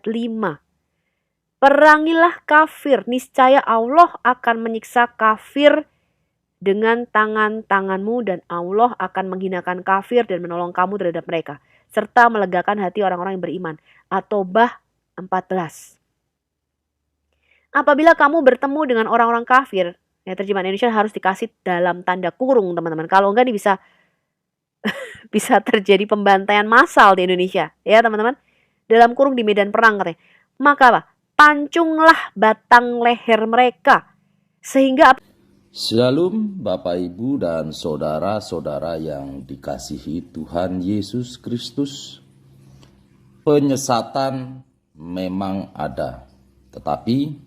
5. Perangilah kafir, niscaya Allah akan menyiksa kafir dengan tangan-tanganmu dan Allah akan menghinakan kafir dan menolong kamu terhadap mereka, serta melegakan hati orang-orang yang beriman. At-Taubah 14. Apabila kamu bertemu dengan orang-orang kafir, ya terjemahan Indonesia harus dikasih dalam tanda kurung teman-teman. Kalau enggak ini bisa terjadi pembantaian massal di Indonesia, ya teman-teman. Dalam kurung di medan perang katanya. Maka apa? Pancunglah batang leher mereka sehingga Shalom Bapak Ibu dan saudara-saudara yang dikasihi Tuhan Yesus Kristus. Penyesatan memang ada, tetapi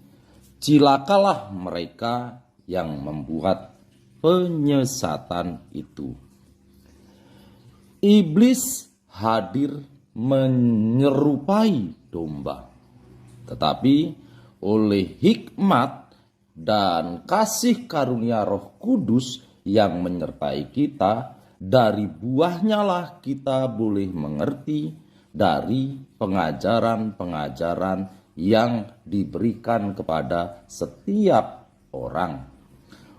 cilakalah mereka yang membuat penyesatan itu. Iblis hadir menyerupai domba, tetapi oleh hikmat dan kasih karunia Roh Kudus yang menyertai kita, dari buahnya lah kita boleh mengerti dari pengajaran-pengajaran yang diberikan kepada setiap orang.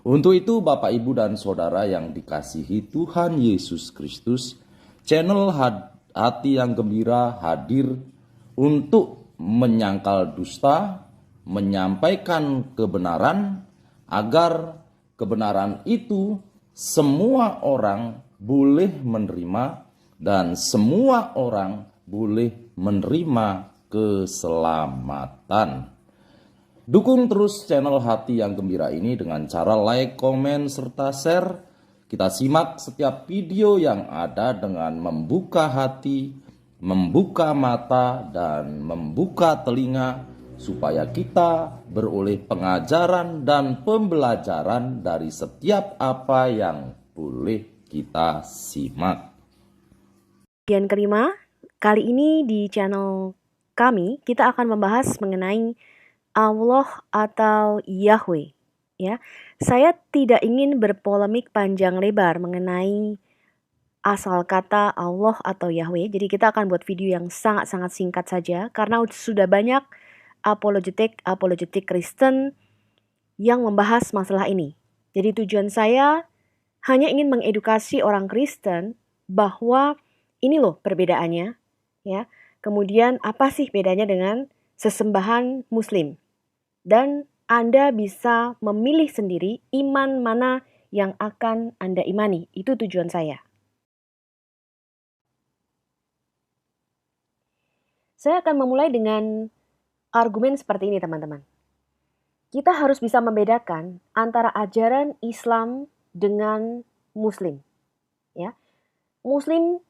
Untuk itu Bapak Ibu dan Saudara yang dikasihi Tuhan Yesus Kristus, channel Hati yang Gembira hadir untuk menyangkal dusta, menyampaikan kebenaran, agar kebenaran itu semua orang boleh menerima dan semua orang boleh menerima keselamatan. Dukung terus channel Hati yang Gembira ini dengan cara like, komen, serta share. Kita simak setiap video yang ada dengan membuka hati, membuka mata, dan membuka telinga, supaya kita beroleh pengajaran dan pembelajaran dari setiap apa yang boleh kita simak. Bagian kelima, kali ini di channel kami kita akan membahas mengenai Allah atau Yahweh. Ya, saya tidak ingin berpolemik panjang lebar mengenai asal kata Allah atau Yahweh. Jadi kita akan buat video yang sangat-sangat singkat saja karena sudah banyak apologetik Kristen yang membahas masalah ini. Jadi tujuan saya hanya ingin mengedukasi orang Kristen bahwa ini loh perbedaannya, ya. Kemudian apa sih bedanya dengan sesembahan Muslim? Dan Anda bisa memilih sendiri iman mana yang akan Anda imani. Itu tujuan saya. Saya akan memulai dengan argumen seperti ini, teman-teman. Kita harus bisa membedakan antara ajaran Islam dengan Muslim. Ya, Muslim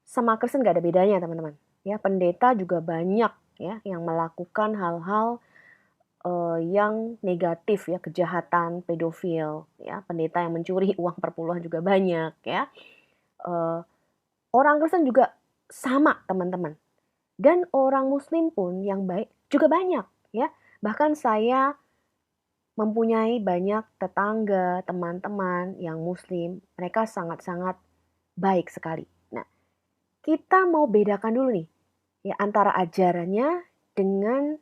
sama Kristen gak ada bedanya, teman-teman. Ya, pendeta juga banyak ya yang melakukan hal-hal yang negatif ya, kejahatan, pedofil, ya, pendeta yang mencuri uang perpuluhan juga banyak ya. Orang Kristen juga sama, teman-teman. Dan orang Muslim pun yang baik juga banyak ya. Bahkan saya mempunyai banyak tetangga, teman-teman yang Muslim, mereka sangat-sangat baik sekali. Nah, kita mau bedakan dulu nih ya antara ajarannya dengan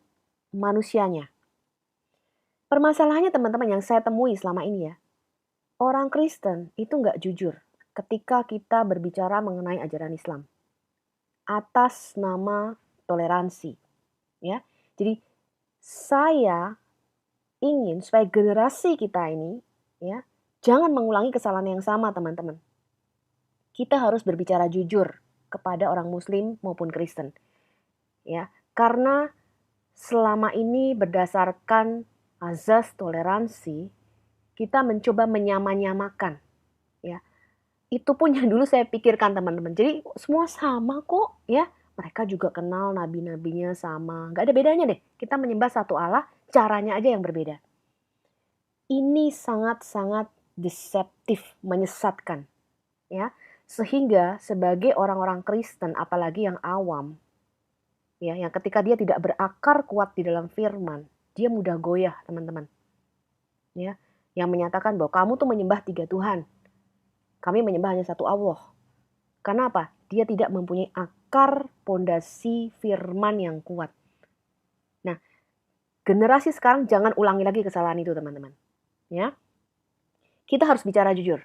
manusianya. Permasalahannya teman-teman yang saya temui selama ini ya, orang Kristen itu nggak jujur ketika kita berbicara mengenai ajaran Islam atas nama toleransi, ya. Jadi saya ingin supaya generasi kita ini, ya, jangan mengulangi kesalahan yang sama, teman-teman. Kita harus berbicara jujur kepada orang Muslim maupun Kristen, ya, karena selama ini berdasarkan azas toleransi, kita mencoba menyamakan, ya. Itu pun yang dulu saya pikirkan, teman-teman. Jadi semua sama kok, ya. Mereka juga kenal nabi-nabinya sama. Gak ada bedanya deh. Kita menyembah satu Allah, caranya aja yang berbeda. Ini sangat-sangat deceptif, menyesatkan, ya. Sehingga sebagai orang-orang Kristen, apalagi yang awam, ya, yang ketika dia tidak berakar kuat di dalam firman, dia mudah goyah, teman-teman. Ya, yang menyatakan bahwa kamu tuh menyembah 3 Tuhan. Kami menyembah hanya satu Allah. Karena apa? Dia tidak mempunyai akar pondasi firman yang kuat. Nah, generasi sekarang jangan ulangi lagi kesalahan itu, teman-teman. Ya, kita harus bicara jujur.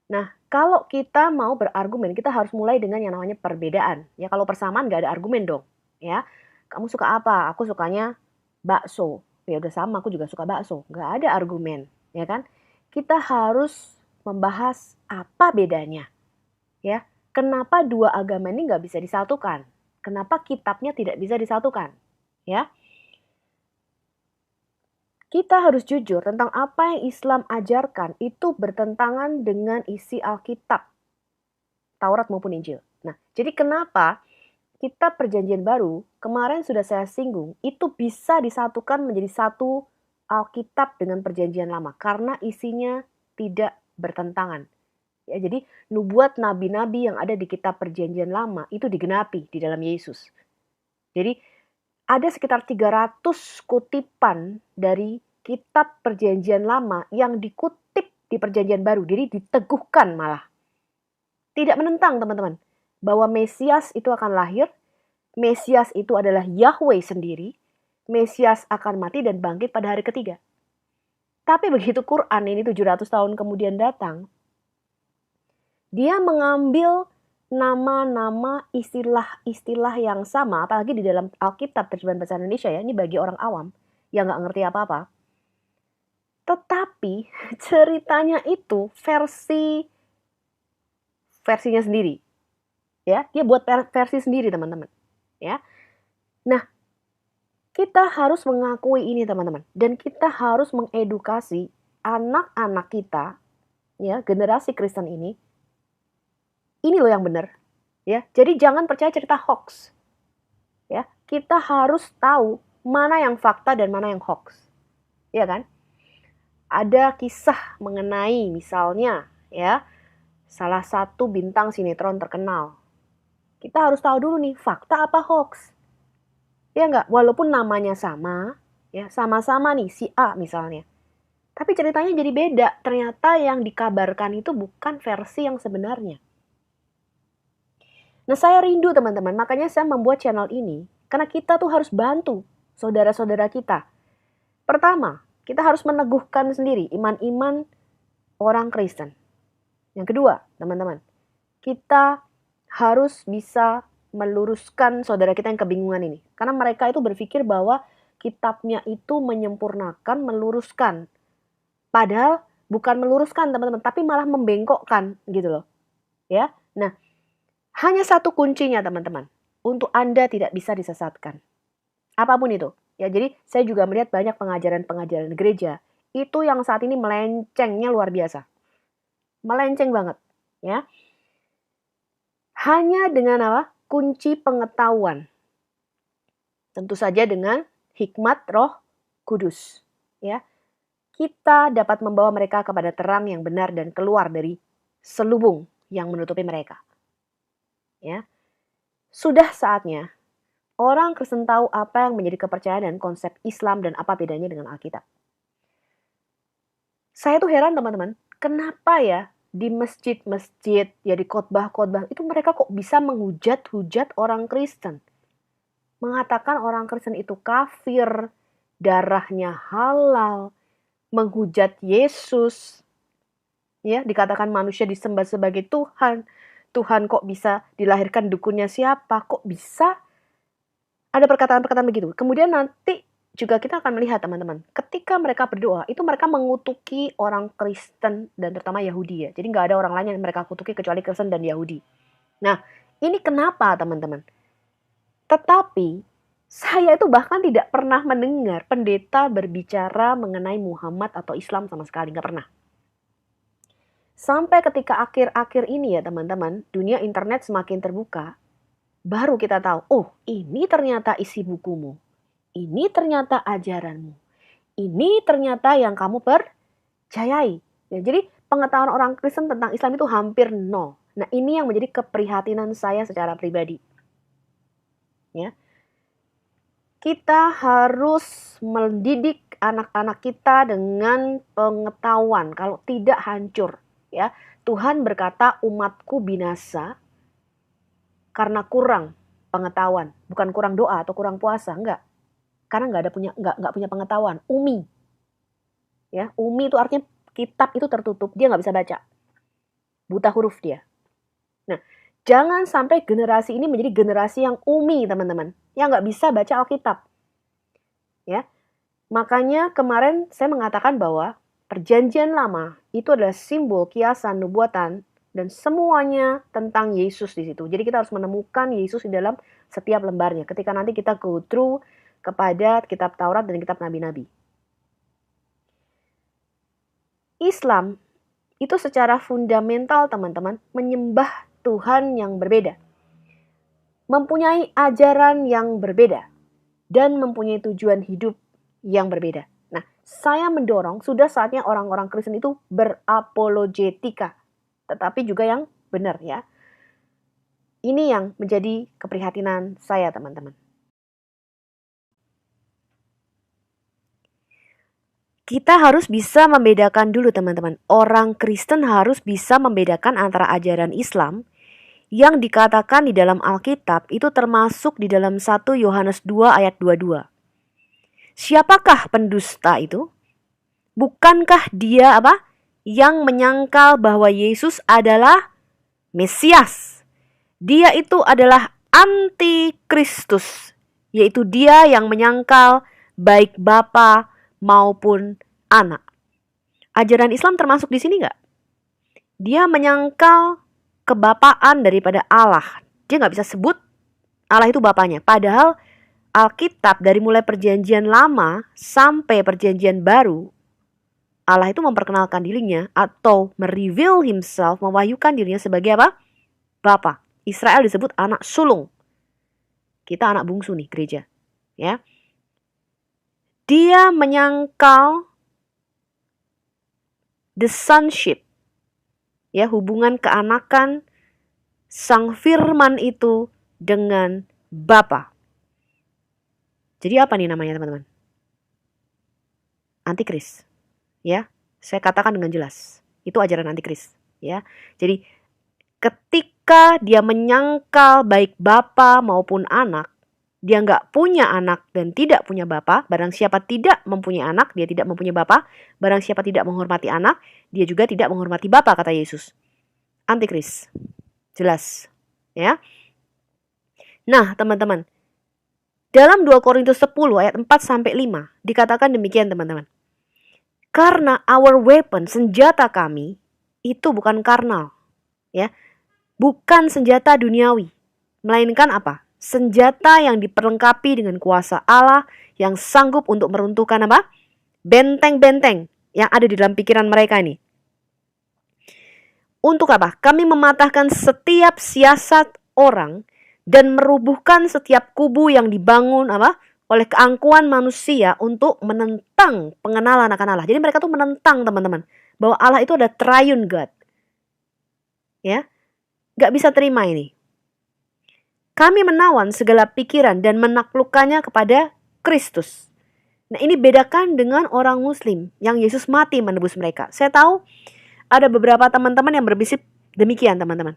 Nah, kalau kita mau berargumen, kita harus mulai dengan yang namanya perbedaan. Ya, kalau persamaan nggak ada argumen dong. Ya, kamu suka apa? Aku sukanya bakso. Ya udah sama, aku juga suka bakso. Nggak ada argumen, ya kan? Kita harus membahas apa bedanya. Ya, kenapa dua agama ini nggak bisa disatukan? Kenapa kitabnya tidak bisa disatukan? Ya, kita harus jujur tentang apa yang Islam ajarkan itu bertentangan dengan isi Alkitab, Taurat maupun Injil. Nah, jadi kenapa kitab Perjanjian Baru, kemarin sudah saya singgung, itu bisa disatukan menjadi satu Alkitab dengan Perjanjian Lama karena isinya tidak bertentangan. Ya, jadi nubuat nabi-nabi yang ada di kitab Perjanjian Lama itu digenapi di dalam Yesus. Jadi ada sekitar 300 kutipan dari kitab Perjanjian Lama yang dikutip di Perjanjian Baru. Jadi diteguhkan malah. Tidak menentang, teman-teman, bahwa Mesias itu akan lahir, Mesias itu adalah Yahweh sendiri, Mesias akan mati dan bangkit pada hari ketiga. Tapi begitu Quran ini 700 tahun kemudian datang, dia mengambil nama-nama istilah-istilah yang sama, apalagi di dalam Alkitab terjemahan bahasa Indonesia ya, ini bagi orang awam yang nggak ngerti apa-apa. Tetapi ceritanya itu versinya sendiri, ya, dia buat versi sendiri, teman-teman, ya. Nah, kita harus mengakui ini, teman-teman, dan kita harus mengedukasi anak-anak kita, ya, generasi Kristen ini loh yang benar, ya. Jadi jangan percaya cerita hoax, ya. Kita harus tahu mana yang fakta dan mana yang hoax, ya kan? Ada kisah mengenai misalnya, ya, salah satu bintang sinetron terkenal. Kita harus tahu dulu nih fakta apa hoax, ya nggak? Walaupun namanya sama, ya, sama-sama nih si A misalnya. Tapi ceritanya jadi beda. Ternyata yang dikabarkan itu bukan versi yang sebenarnya. Nah, saya rindu, teman-teman. Makanya saya membuat channel ini. Karena kita tuh harus bantu saudara-saudara kita. Pertama, kita harus meneguhkan sendiri iman-iman orang Kristen. Yang kedua, teman-teman, kita harus bisa meluruskan saudara kita yang kebingungan ini. Karena mereka itu berpikir bahwa kitabnya itu menyempurnakan, meluruskan. Padahal bukan meluruskan, teman-teman, tapi malah membengkokkan gitu loh. Ya. Nah, hanya satu kuncinya, teman-teman, untuk Anda tidak bisa disesatkan. Apapun itu. Ya, jadi saya juga melihat banyak pengajaran-pengajaran gereja itu yang saat ini melencengnya luar biasa. Melenceng banget, ya. Hanya dengan apa? Kunci pengetahuan. Tentu saja dengan hikmat Roh Kudus, ya. Kita dapat membawa mereka kepada terang yang benar dan keluar dari selubung yang menutupi mereka. Ya. Sudah saatnya orang Kristen tahu apa yang menjadi kepercayaan dan konsep Islam dan apa bedanya dengan Alkitab. Saya tuh heran, teman-teman, kenapa ya di masjid-masjid, ya di khotbah-khotbah itu mereka kok bisa menghujat-hujat orang Kristen. Mengatakan orang Kristen itu kafir, darahnya halal, menghujat Yesus, ya, dikatakan manusia disembah sebagai Tuhan. Tuhan kok bisa dilahirkan dukunnya siapa? Kok bisa ada perkataan-perkataan begitu? Kemudian nanti juga kita akan melihat, teman-teman, ketika mereka berdoa, itu mereka mengutuki orang Kristen dan terutama Yahudi ya. Jadi nggak ada orang lain yang mereka kutuki kecuali Kristen dan Yahudi. Nah, ini kenapa, teman-teman? Tetapi saya itu bahkan tidak pernah mendengar pendeta berbicara mengenai Muhammad atau Islam sama sekali, nggak pernah. Sampai ketika akhir-akhir ini ya, teman-teman, dunia internet semakin terbuka, baru kita tahu, oh, ini ternyata isi bukumu. Ini ternyata ajaranmu. Ini ternyata yang kamu percayai. Ya, jadi pengetahuan orang Kristen tentang Islam itu hampir nol. Nah, ini yang menjadi keprihatinan saya secara pribadi. Ya. Kita harus mendidik anak-anak kita dengan pengetahuan. Kalau tidak hancur. Ya, Tuhan berkata umatku binasa karena kurang pengetahuan, bukan kurang doa atau kurang puasa, enggak. karena nggak punya pengetahuan. Umi, ya, umi itu artinya kitab itu tertutup, dia nggak bisa baca, buta huruf dia. Nah, jangan sampai generasi ini menjadi generasi yang umi, teman-teman, yang nggak bisa baca Alkitab. Ya, makanya kemarin saya mengatakan bahwa Perjanjian Lama itu adalah simbol kiasan nubuatan dan semuanya tentang Yesus di situ. Jadi kita harus menemukan Yesus di dalam setiap lembarnya. Ketika nanti kita go through kepada kitab Taurat dan kitab nabi-nabi. Islam itu secara fundamental, teman-teman, menyembah Tuhan yang berbeda. Mempunyai ajaran yang berbeda. Dan mempunyai tujuan hidup yang berbeda. Nah, saya mendorong sudah saatnya orang-orang Kristen itu berapologetika. Tetapi juga yang benar, ya. Ini yang menjadi keprihatinan saya, teman-teman. Kita harus bisa membedakan dulu, teman-teman. Orang Kristen harus bisa membedakan antara ajaran Islam yang dikatakan di dalam Alkitab itu termasuk di dalam 1 Yohanes 2 ayat 22. Siapakah pendusta itu? Bukankah dia yang menyangkal bahwa Yesus adalah Mesias? Dia itu adalah antikristus, yaitu dia yang menyangkal baik Bapa maupun Anak. Ajaran Islam termasuk di sini nggak? Dia menyangkal kebapaan daripada Allah. Dia nggak bisa sebut Allah itu bapaknya. Padahal Alkitab dari mulai Perjanjian Lama sampai Perjanjian Baru, Allah itu memperkenalkan dirinya atau mereveal himself, mewahyukan dirinya sebagai apa? Bapa. Israel disebut anak sulung. Kita anak bungsu nih gereja, ya. Dia menyangkal the sonship, ya, hubungan keanakan Sang Firman itu dengan Bapa. Jadi apa nih namanya, teman-teman? Antikris. Ya, saya katakan dengan jelas. Itu ajaran antikris, ya. Jadi ketika dia menyangkal baik Bapa maupun Anak, dia nggak punya anak dan tidak punya Bapa. Barang siapa tidak mempunyai anak, dia tidak mempunyai Bapa. Barang siapa tidak menghormati anak, dia juga tidak menghormati Bapa, kata Yesus. Antikris. Jelas, ya. Nah, teman-teman, dalam 2 Korintus 10 ayat 4 sampai 5 dikatakan demikian, teman-teman. Karena our weapon, senjata kami itu bukan karnal, ya. Bukan senjata duniawi, melainkan apa? Senjata yang diperlengkapi dengan kuasa Allah yang sanggup untuk meruntuhkan apa? Benteng-benteng yang ada di dalam pikiran mereka ini. Untuk apa? Kami mematahkan setiap siasat orang dan merubuhkan setiap kubu yang dibangun oleh keangkuhan manusia untuk menentang pengenalan akan Allah. Jadi mereka tuh menentang, teman-teman, bahwa Allah itu ada triune God. Ya, gak bisa terima ini. Kami menawan segala pikiran dan menaklukkannya kepada Kristus. Nah, ini bedakan dengan orang Muslim yang Yesus mati menebus mereka. Saya tahu ada beberapa teman-teman yang berbisik demikian, teman-teman.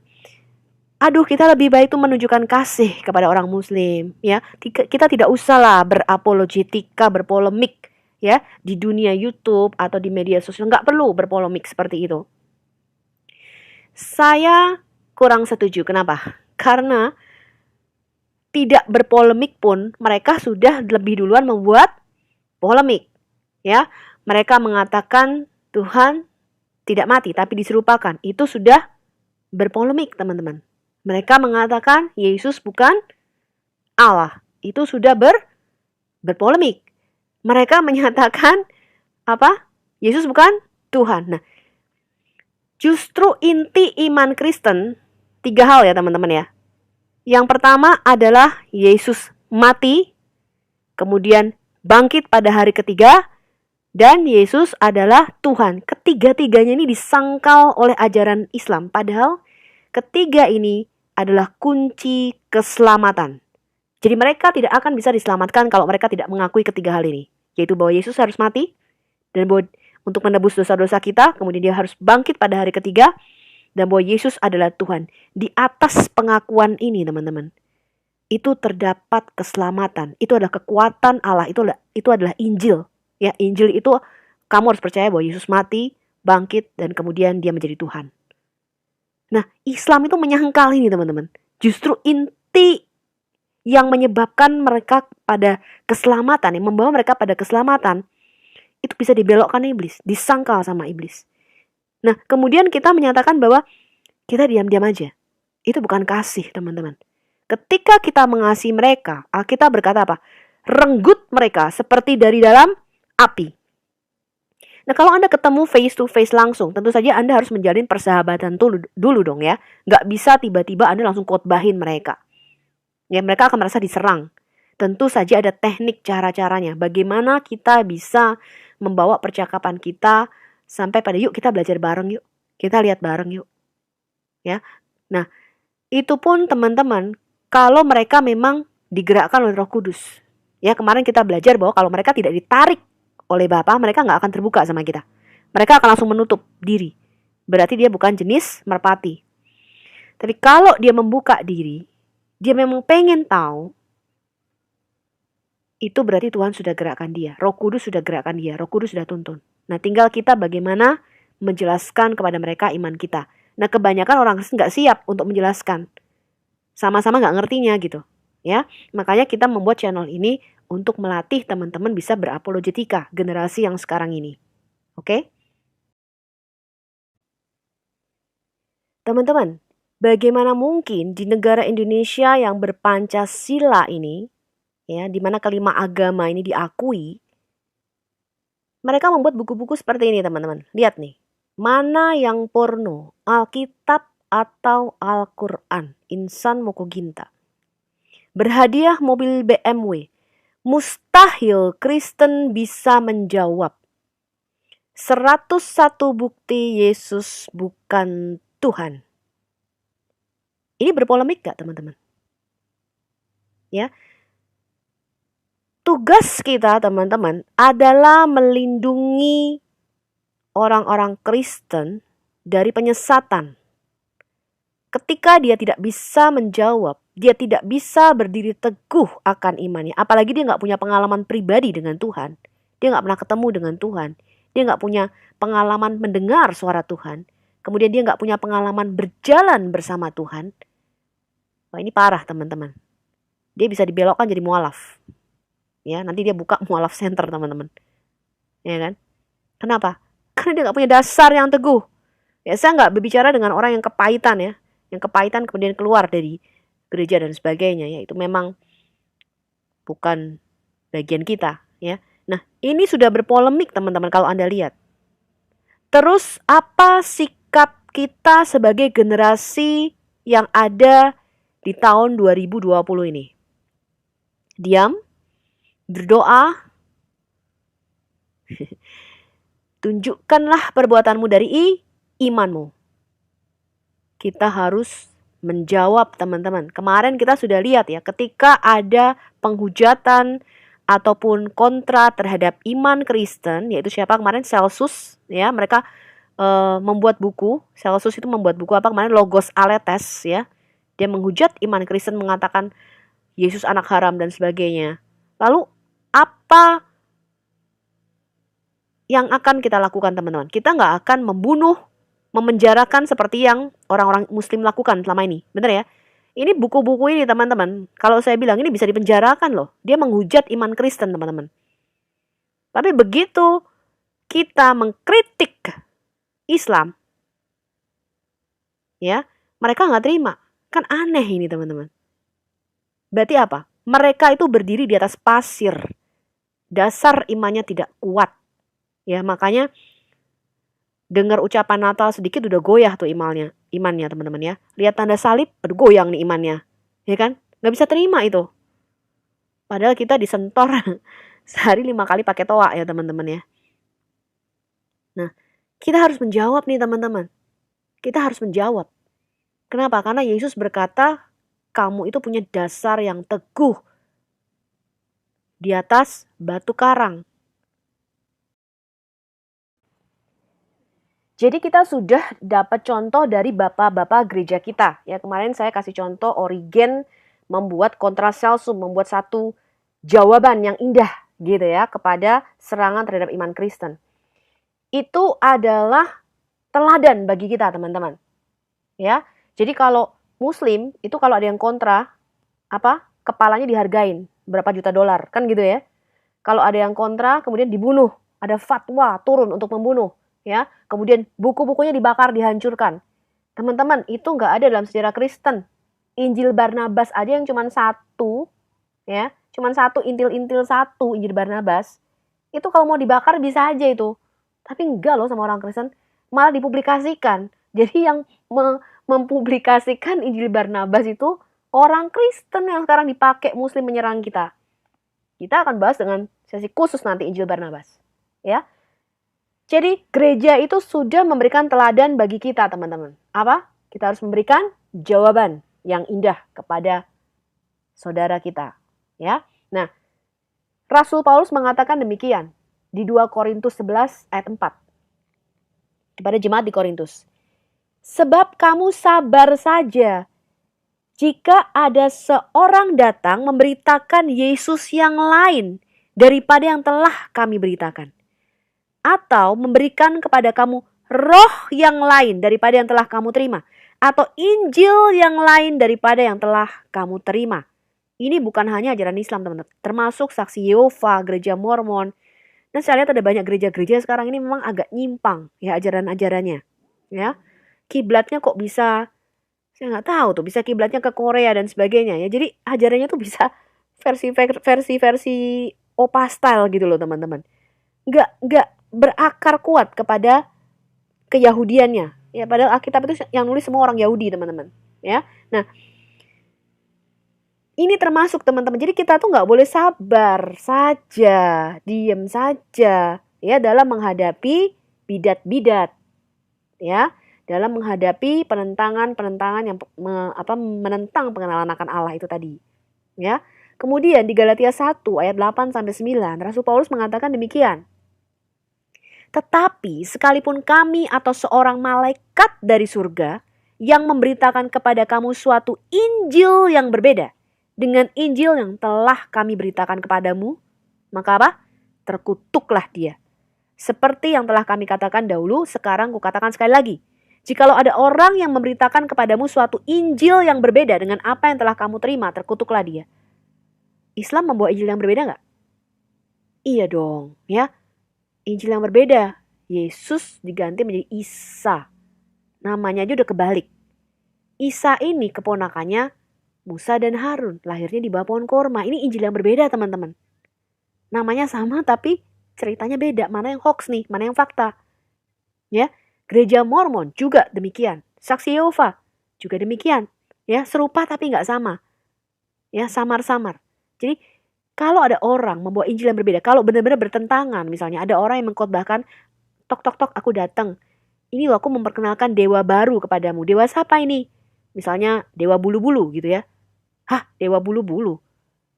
Aduh, kita lebih baik itu menunjukkan kasih kepada orang Muslim, ya. Kita tidak usahlah berapologetika, berpolemik, ya, di dunia YouTube atau di media sosial. Nggak perlu berpolemik seperti itu. Saya kurang setuju. Kenapa? Karena tidak berpolemik pun mereka sudah lebih duluan membuat polemik, ya. Mereka mengatakan Tuhan tidak mati tapi diserupakan. Itu sudah berpolemik, teman-teman. Mereka mengatakan Yesus bukan Allah. Itu sudah berpolemik. Mereka menyatakan apa? Yesus bukan Tuhan. Nah, justru inti iman Kristen 3 hal, ya, teman-teman, ya. Yang pertama adalah Yesus mati, kemudian bangkit pada hari ketiga, dan Yesus adalah Tuhan. Ketiga-tiganya ini disangkal oleh ajaran Islam. Padahal ketiga ini adalah kunci keselamatan. Jadi mereka tidak akan bisa diselamatkan kalau mereka tidak mengakui ketiga hal ini. Yaitu bahwa Yesus harus mati, dan bahwa untuk menebus dosa-dosa kita, kemudian dia harus bangkit pada hari ketiga, dan bahwa Yesus adalah Tuhan. Di atas pengakuan ini, teman-teman, itu terdapat keselamatan. Itu adalah kekuatan Allah, itu adalah Injil. Ya, Injil itu kamu harus percaya bahwa Yesus mati, bangkit, dan kemudian dia menjadi Tuhan. Nah, Islam itu menyangkal ini teman-teman. Justru inti yang menyebabkan mereka pada keselamatan, yang membawa mereka pada keselamatan, itu bisa dibelokkan iblis, disangkal sama iblis. Nah, kemudian kita menyatakan bahwa kita diam-diam aja. Itu bukan kasih, teman-teman. Ketika kita mengasihi mereka, Alkitab berkata apa? Renggut mereka seperti dari dalam api. Nah, kalau Anda ketemu face to face langsung, tentu saja Anda harus menjalin persahabatan dulu dong ya. Nggak bisa tiba-tiba Anda langsung khotbahin mereka. Ya, mereka akan merasa diserang. Tentu saja ada teknik cara-caranya. Bagaimana kita bisa membawa percakapan kita sampai pada yuk kita belajar bareng yuk. Kita lihat bareng yuk. Ya. Nah, itu pun teman-teman kalau mereka memang digerakkan oleh Roh Kudus. Ya, kemarin kita belajar bahwa kalau mereka tidak ditarik oleh Bapa, mereka nggak akan terbuka sama kita. Mereka akan langsung menutup diri. Berarti dia bukan jenis merpati. Tapi kalau dia membuka diri, dia memang pengen tahu, itu berarti Tuhan sudah gerakkan dia. Roh Kudus sudah gerakkan dia. Roh Kudus sudah tuntun. Nah, tinggal kita bagaimana menjelaskan kepada mereka iman kita. Nah, kebanyakan orang Kristen nggak siap untuk menjelaskan. Sama-sama nggak ngertinya gitu. Ya, makanya kita membuat channel ini untuk melatih teman-teman bisa berapologetika generasi yang sekarang ini. Oke? Teman-teman, bagaimana mungkin di negara Indonesia yang berpancasila ini, ya, di mana kelima agama ini diakui, mereka membuat buku-buku seperti ini, teman-teman. Lihat nih, mana yang porno, Alkitab atau Al-Quran, Insan Mokoginta. Berhadiah mobil BMW, mustahil Kristen bisa menjawab. 101 bukti Yesus bukan Tuhan. Ini berpolemik gak teman-teman? Ya. Tugas kita teman-teman adalah melindungi orang-orang Kristen dari penyesatan. Ketika dia tidak bisa menjawab, dia tidak bisa berdiri teguh akan imannya. Apalagi dia gak punya pengalaman pribadi dengan Tuhan. Dia gak pernah ketemu dengan Tuhan. Dia gak punya pengalaman mendengar suara Tuhan. Kemudian dia gak punya pengalaman berjalan bersama Tuhan. Wah, ini parah teman-teman. Dia bisa dibelokkan jadi mualaf. Ya, nanti dia buka mualaf center teman-teman. Ya kan? Kenapa? Karena dia gak punya dasar yang teguh. Ya, saya gak berbicara dengan orang yang kepahitan ya. Yang kepahitan kemudian keluar dari gereja dan sebagainya. Ya, itu memang bukan bagian kita. Ya. Nah, ini sudah berpolemik teman-teman kalau Anda lihat. Terus apa sikap kita sebagai generasi yang ada di tahun 2020 ini? Diam, berdoa, tunjukkanlah perbuatanmu dari imanmu. Kita harus menjawab teman-teman. Kemarin kita sudah lihat ya, ketika ada penghujatan ataupun kontra terhadap iman Kristen, yaitu siapa kemarin? Celsus, ya, mereka membuat buku. Celsus itu membuat buku apa kemarin? Logos Aletes, ya. Dia menghujat iman Kristen, mengatakan Yesus anak haram dan sebagainya. Lalu apa yang akan kita lakukan teman-teman? Kita nggak akan membunuh, memenjarakan seperti yang orang-orang muslim lakukan selama ini. Benar ya? Ini buku-buku ini teman-teman, kalau saya bilang ini bisa dipenjarakan loh. Dia menghujat iman Kristen teman-teman. Tapi begitu kita mengkritik Islam, ya, mereka nggak terima. Kan aneh ini teman-teman. Berarti apa? Mereka itu berdiri di atas pasir. Dasar imannya tidak kuat. Ya, makanya dengar ucapan Natal sedikit udah goyah tuh imannya teman-teman ya. Lihat tanda salib, aduh goyang nih imannya. Ya kan? Gak bisa terima itu. Padahal kita disentor sehari 5 kali pakai toa ya teman-teman ya. Nah, kita harus menjawab nih teman-teman. Kita harus menjawab. Kenapa? Karena Yesus berkata, kamu itu punya dasar yang teguh di atas batu karang. Jadi kita sudah dapat contoh dari bapak-bapak gereja kita. Ya, kemarin saya kasih contoh Origen membuat kontraselsum, membuat satu jawaban yang indah gitu ya kepada serangan terhadap iman Kristen. Itu adalah teladan bagi kita, teman-teman. Ya. Jadi kalau Muslim itu kalau ada yang kontra, kepalanya dihargain berapa juta dolar, kan gitu ya. Kalau ada yang kontra kemudian dibunuh, ada fatwa turun untuk membunuh, ya. Kemudian buku-bukunya dibakar, dihancurkan. Teman-teman, itu nggak ada dalam sejarah Kristen. Injil Barnabas aja yang cuma satu, ya, cuma satu, intil-intil satu Injil Barnabas. Itu kalau mau dibakar bisa aja itu. Tapi enggak loh sama orang Kristen, malah dipublikasikan. Jadi yang mempublikasikan Injil Barnabas itu orang Kristen yang sekarang dipakai Muslim menyerang kita. Kita akan bahas dengan sesi khusus nanti Injil Barnabas, ya. Jadi gereja itu sudah memberikan teladan bagi kita, teman-teman. Apa? Kita harus memberikan jawaban yang indah kepada saudara kita, ya. Nah, Rasul Paulus mengatakan demikian di 2 Korintus 11 ayat 4 kepada jemaat di Korintus. Sebab kamu sabar saja jika ada seorang datang memberitakan Yesus yang lain daripada yang telah kami beritakan, atau memberikan kepada kamu roh yang lain daripada yang telah kamu terima, atau Injil yang lain daripada yang telah kamu terima. Ini bukan hanya ajaran Islam, teman-teman, termasuk saksi Yehova, gereja Mormon. Dan saya lihat ada banyak gereja-gereja sekarang ini memang agak nyimpang ya ajaran-ajarannya, ya. Kiblatnya kok bisa, saya nggak tahu tuh, bisa kiblatnya ke Korea dan sebagainya ya. Jadi ajarannya tuh bisa versi opa style gitu loh, teman-teman. Nggak berakar kuat kepada keyahudiannya. Ya, padahal Alkitab itu yang nulis semua orang Yahudi, teman-teman. Ya. Nah, ini termasuk, teman-teman. Jadi kita tuh nggak boleh sabar saja, diam saja ya dalam menghadapi bidat-bidat. Ya, dalam menghadapi penentangan yang menentang pengenalan akan Allah itu tadi. Ya. Kemudian di Galatia 1 ayat 8 sampai 9, Rasul Paulus mengatakan demikian. Tetapi sekalipun kami atau seorang malaikat dari surga yang memberitakan kepada kamu suatu Injil yang berbeda dengan Injil yang telah kami beritakan kepadamu, maka apa? Terkutuklah dia. Seperti yang telah kami katakan dahulu, sekarang kukatakan sekali lagi. Jikalau ada orang yang memberitakan kepadamu suatu Injil yang berbeda dengan apa yang telah kamu terima, terkutuklah dia. Islam membawa Injil yang berbeda nggak? Iya dong, ya. Injil yang berbeda. Yesus diganti menjadi Isa. Namanya aja udah kebalik. Isa ini keponakannya Musa dan Harun. Lahirnya di bawah pohon korma. Ini Injil yang berbeda, teman-teman. Namanya sama tapi ceritanya beda. Mana yang hoax nih, mana yang fakta. Ya, gereja Mormon juga demikian. Saksi Yehova juga demikian. Ya, serupa tapi nggak sama. Ya, samar-samar. Jadi kalau ada orang membawa Injil yang berbeda, kalau benar-benar bertentangan, misalnya ada orang yang mengkhotbahkan, tok tok tok aku datang, ini loh aku memperkenalkan dewa baru kepadamu. Dewa siapa ini? Misalnya dewa bulu-bulu gitu ya. Hah, dewa bulu-bulu?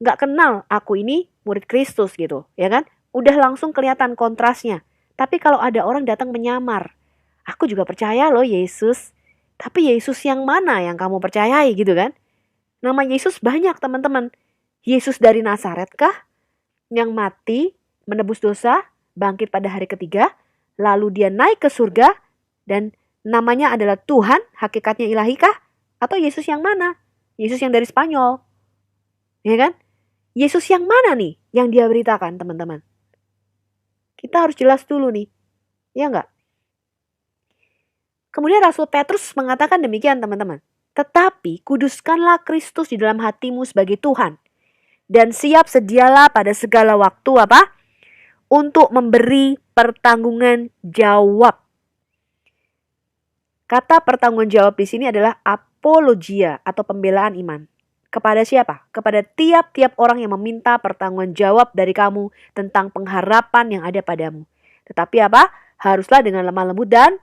Nggak kenal, aku ini murid Kristus gitu, ya kan? Udah langsung kelihatan kontrasnya. Tapi kalau ada orang datang menyamar, aku juga percaya loh Yesus. Tapi Yesus yang mana yang kamu percayai gitu kan? Nama Yesus banyak, teman-teman. Yesus dari Nazaret kah? Yang mati, menebus dosa, bangkit pada hari ketiga, lalu dia naik ke surga, dan namanya adalah Tuhan, hakikatnya ilahi kah? Atau Yesus yang mana? Yesus yang dari Spanyol. Ya kan? Yesus yang mana nih yang dia beritakan, teman-teman? Kita harus jelas dulu nih. Ya enggak? Kemudian Rasul Petrus mengatakan demikian, teman-teman. Tetapi kuduskanlah Kristus di dalam hatimu sebagai Tuhan. Dan siap sedialah pada segala waktu apa? Untuk memberi pertanggungan jawab. Kata pertanggungan jawab di sini adalah apologia atau pembelaan iman. Kepada siapa? Kepada tiap-tiap orang yang meminta pertanggungan jawab dari kamu tentang pengharapan yang ada padamu. Tetapi apa? Haruslah dengan lemah lembut dan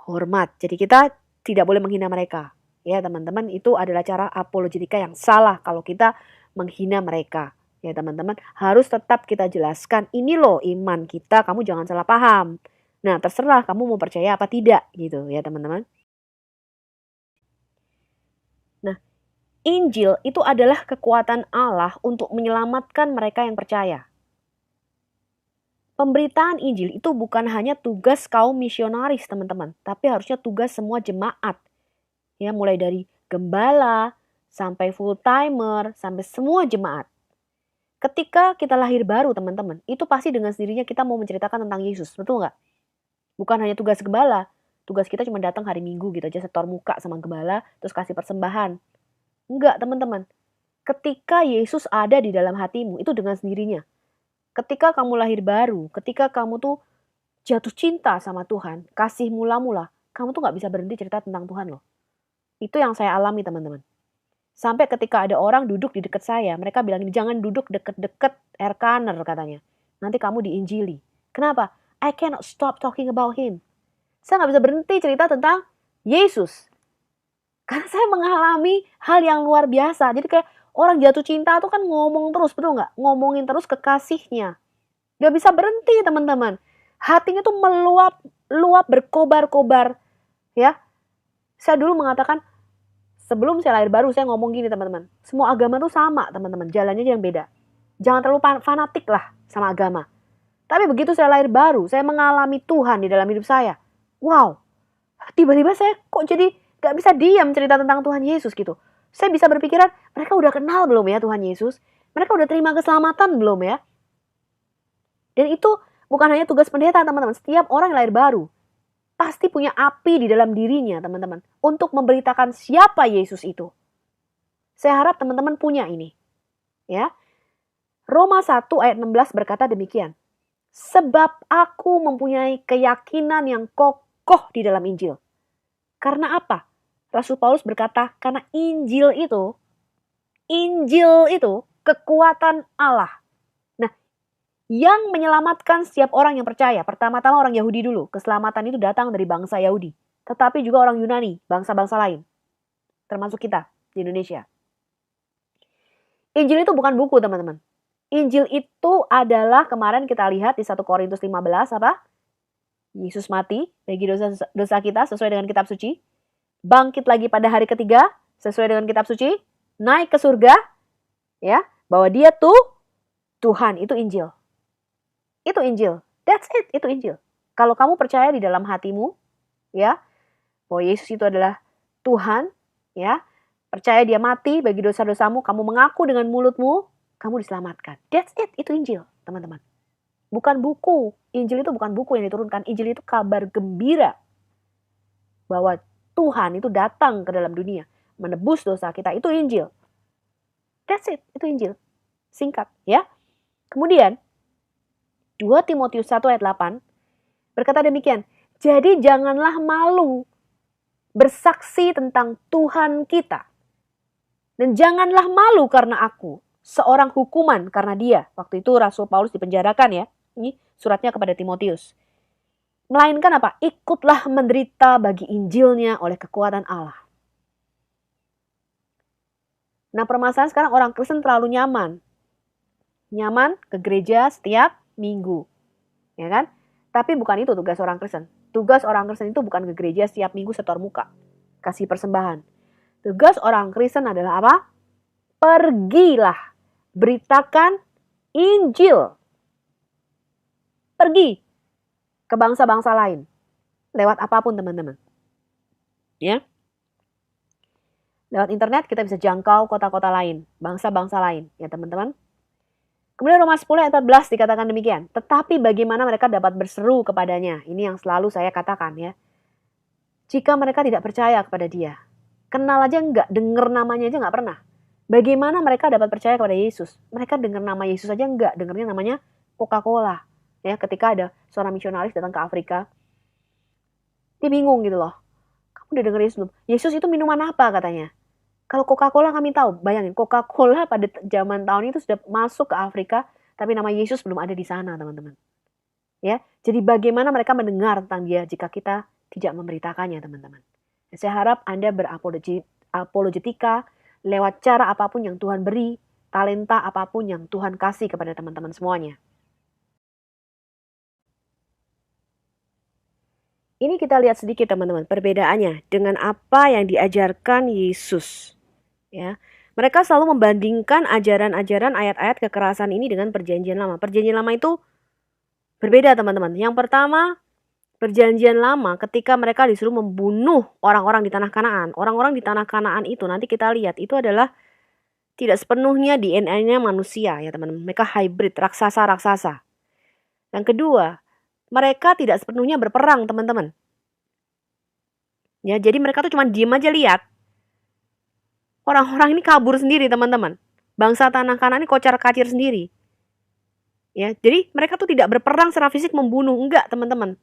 hormat. Jadi kita tidak boleh menghina mereka. Ya teman-teman, itu adalah cara apologetika yang salah kalau kita menghina mereka. Ya teman-teman, harus tetap kita jelaskan, ini loh iman kita, kamu jangan salah paham. Nah, terserah kamu mau percaya apa tidak gitu ya teman-teman. Nah, Injil itu adalah kekuatan Allah untuk menyelamatkan mereka yang percaya. Pemberitaan Injil itu bukan hanya tugas kaum misionaris, teman-teman, tapi harusnya tugas semua jemaat. Ya, mulai dari gembala sampai full timer, sampai semua jemaat. Ketika kita lahir baru, teman-teman, itu pasti dengan sendirinya kita mau menceritakan tentang Yesus, betul nggak? Bukan hanya tugas gembala, tugas kita cuma datang hari Minggu gitu aja, setor muka sama gembala, terus kasih persembahan. Enggak, teman-teman. Ketika Yesus ada di dalam hatimu, itu dengan sendirinya. Ketika kamu lahir baru, ketika kamu tuh jatuh cinta sama Tuhan, kasih mula-mula, kamu tuh gak bisa berhenti cerita tentang Tuhan loh. Itu yang saya alami, teman-teman. Sampai ketika ada orang duduk di dekat saya, mereka bilang, jangan duduk deket-deket air canner katanya. Nanti kamu diinjili. Kenapa? I cannot stop talking about him. Saya gak bisa berhenti cerita tentang Yesus. Karena saya mengalami hal yang luar biasa. Jadi kayak orang jatuh cinta tuh kan ngomong terus, betul nggak? Ngomongin terus kekasihnya. Gak bisa berhenti, teman-teman. Hatinya tuh meluap, berkobar-kobar. Ya, saya dulu mengatakan, sebelum saya lahir baru, saya ngomong gini, teman-teman. Semua agama tuh sama, teman-teman. Jalannya aja yang beda. Jangan terlalu fanatik lah sama agama. Tapi begitu saya lahir baru, saya mengalami Tuhan di dalam hidup saya. Wow, tiba-tiba saya kok jadi gak bisa diam cerita tentang Tuhan Yesus gitu. Saya bisa berpikiran, mereka udah kenal belum ya Tuhan Yesus? Mereka udah terima keselamatan belum ya? Dan itu bukan hanya tugas pendeta, teman-teman. Setiap orang yang lahir baru pasti punya api di dalam dirinya, teman-teman, untuk memberitakan siapa Yesus itu. Saya harap teman-teman punya ini. Ya. Roma 1 ayat 16 berkata demikian. Sebab aku mempunyai keyakinan yang kokoh di dalam Injil. Karena apa? Rasul Paulus berkata, karena Injil itu kekuatan Allah. Nah, yang menyelamatkan setiap orang yang percaya, pertama-tama orang Yahudi dulu. Keselamatan itu datang dari bangsa Yahudi. Tetapi juga orang Yunani, bangsa-bangsa lain. Termasuk kita di Indonesia. Injil itu bukan buku, teman-teman. Injil itu adalah, kemarin kita lihat di 1 Korintus 15, apa? Yesus mati bagi dosa kita sesuai dengan kitab suci. Bangkit lagi pada hari ketiga sesuai dengan kitab suci. Naik ke surga. Ya, bahwa dia tuh Tuhan, itu Injil. Itu Injil. That's it, itu Injil. Kalau kamu percaya di dalam hatimu, ya, bahwa Yesus itu adalah Tuhan, ya, percaya dia mati bagi dosa-dosamu, kamu mengaku dengan mulutmu, kamu diselamatkan. That's it, itu Injil, teman-teman. Bukan buku. Injil itu bukan buku yang diturunkan. Injil itu kabar gembira bahwa Tuhan itu datang ke dalam dunia, menebus dosa kita. Itu Injil. That's it, itu Injil. Singkat, ya. Kemudian 2 Timotius 1 ayat 8 berkata demikian. Jadi janganlah malu bersaksi tentang Tuhan kita. Dan janganlah malu karena aku, seorang hukuman karena dia. Waktu itu Rasul Paulus dipenjarakan ya. Ini suratnya kepada Timotius. Melainkan apa? Ikutlah menderita bagi Injilnya oleh kekuatan Allah. Nah, permasalahan sekarang orang Kristen terlalu nyaman. Nyaman ke gereja setiap minggu. Ya kan? Tapi bukan itu tugas orang Kristen. Tugas orang Kristen itu bukan ke gereja setiap minggu setor muka. Kasih persembahan. Tugas orang Kristen adalah apa? Pergilah. Beritakan Injil. Pergi ke bangsa-bangsa lain. Lewat apapun, teman-teman. Ya. Lewat internet kita bisa jangkau kota-kota lain, bangsa-bangsa lain, ya teman-teman. Kemudian Roma 10 ayat 14 dikatakan demikian. Tetapi bagaimana mereka dapat berseru kepadanya? Ini yang selalu saya katakan ya. Jika mereka tidak percaya kepada dia. Kenal aja enggak, dengar namanya aja enggak pernah. Bagaimana mereka dapat percaya kepada Yesus? Mereka dengar nama Yesus aja enggak, dengarnya namanya Coca-Cola. Ya, ketika ada seorang misionaris datang ke Afrika, dia bingung gitu loh. Kamu udah dengar Yesus belum? Yesus itu minuman apa katanya? Kalau Coca-Cola kami tahu, bayangin Coca-Cola pada zaman tahun itu sudah masuk ke Afrika, tapi nama Yesus belum ada di sana, teman-teman. Ya, jadi bagaimana mereka mendengar tentang dia jika kita tidak memberitakannya, teman-teman. Saya harap Anda berapologetika lewat cara apapun yang Tuhan beri, talenta apapun yang Tuhan kasih kepada teman-teman semuanya. Ini kita lihat sedikit teman-teman perbedaannya dengan apa yang diajarkan Yesus. Ya, Mereka selalu membandingkan ajaran-ajaran ayat-ayat kekerasan ini dengan perjanjian lama. Perjanjian lama itu berbeda teman-teman. Yang pertama, perjanjian lama ketika mereka disuruh membunuh orang-orang di tanah Kanaan. Orang-orang di tanah Kanaan itu nanti kita lihat itu adalah tidak sepenuhnya DNA-nya manusia ya teman-teman. Mereka hybrid, raksasa-raksasa. Yang kedua, mereka tidak sepenuhnya berperang teman-teman. Ya, jadi mereka tuh cuma diem aja lihat. Orang-orang ini kabur sendiri teman-teman. Bangsa tanah Kanaan ini kocar-kacir sendiri. Ya, jadi mereka tuh tidak berperang secara fisik membunuh, enggak teman-teman.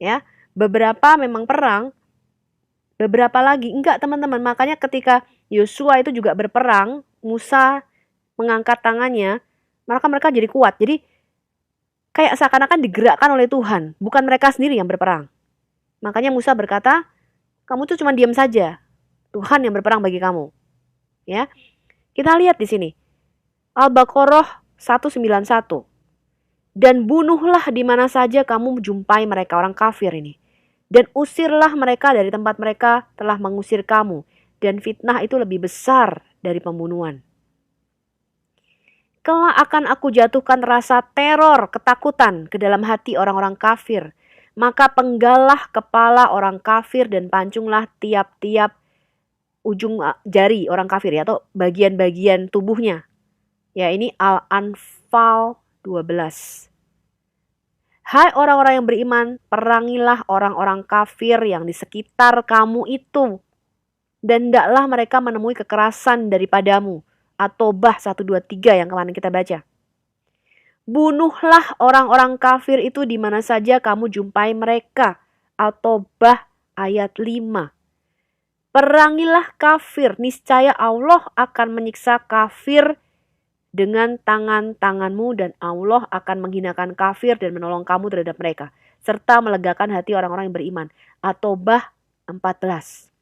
Ya, beberapa memang perang, beberapa lagi enggak teman-teman. Makanya ketika Yosua itu juga berperang, Musa mengangkat tangannya, maka mereka jadi kuat. Jadi kayak seakan-akan digerakkan oleh Tuhan, bukan mereka sendiri yang berperang. Makanya Musa berkata, kamu tuh cuma diam saja. Tuhan yang berperang bagi kamu. Ya. Kita lihat di sini. Al-Baqarah 191. Dan bunuhlah di mana saja kamu jumpai mereka orang kafir ini. Dan usirlah mereka dari tempat mereka telah mengusir kamu. Dan fitnah itu lebih besar dari pembunuhan. Kelak akan aku jatuhkan rasa teror, ketakutan ke dalam hati orang-orang kafir. Maka penggalah kepala orang kafir dan pancunglah tiap-tiap ujung jari orang kafir ya, atau bagian-bagian tubuhnya. Ya, ini Al-Anfal 12. Hai orang-orang yang beriman, perangilah orang-orang kafir yang di sekitar kamu itu. Dan hendaklah mereka menemui kekerasan daripadamu. At-Taubah 123 yang kemarin kita baca. Bunuhlah orang-orang kafir itu di mana saja kamu jumpai mereka. At-Taubah ayat 5. Perangilah kafir, niscaya Allah akan menyiksa kafir dengan tangan-tanganmu dan Allah akan menghinakan kafir dan menolong kamu terhadap mereka. Serta melegakan hati orang-orang yang beriman. At-Taubah 14.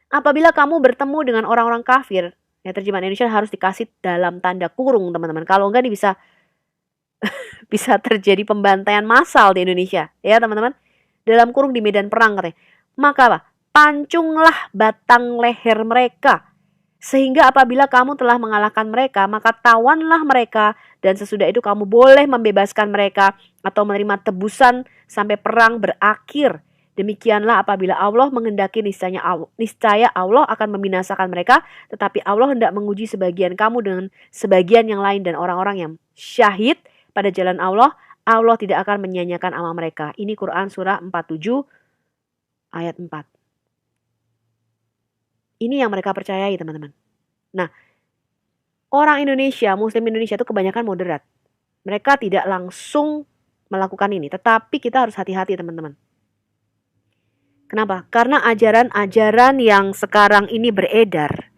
Apabila kamu bertemu dengan orang-orang kafir, ya terjemahan Indonesia harus dikasih dalam tanda kurung teman-teman. Kalau enggak ini bisa terjadi pembantaian massal di Indonesia. Ya teman-teman. Dalam kurung di medan perang katanya. Maka apa? Pancunglah batang leher mereka. Sehingga apabila kamu telah mengalahkan mereka, maka tawanlah mereka. Dan sesudah itu kamu boleh membebaskan mereka atau menerima tebusan sampai perang berakhir. Demikianlah apabila Allah menghendaki niscaya Allah akan membinasakan mereka. Tetapi Allah hendak menguji sebagian kamu dengan sebagian yang lain. Dan orang-orang yang syahid pada jalan Allah, Allah tidak akan menyia-nyiakan amal mereka. Ini Quran surah 47 ayat 4. Ini yang mereka percayai teman-teman. Nah, orang Indonesia, Muslim Indonesia itu kebanyakan moderat. Mereka tidak langsung melakukan ini. Tetapi kita harus hati-hati teman-teman. Kenapa? Karena ajaran-ajaran yang sekarang ini beredar.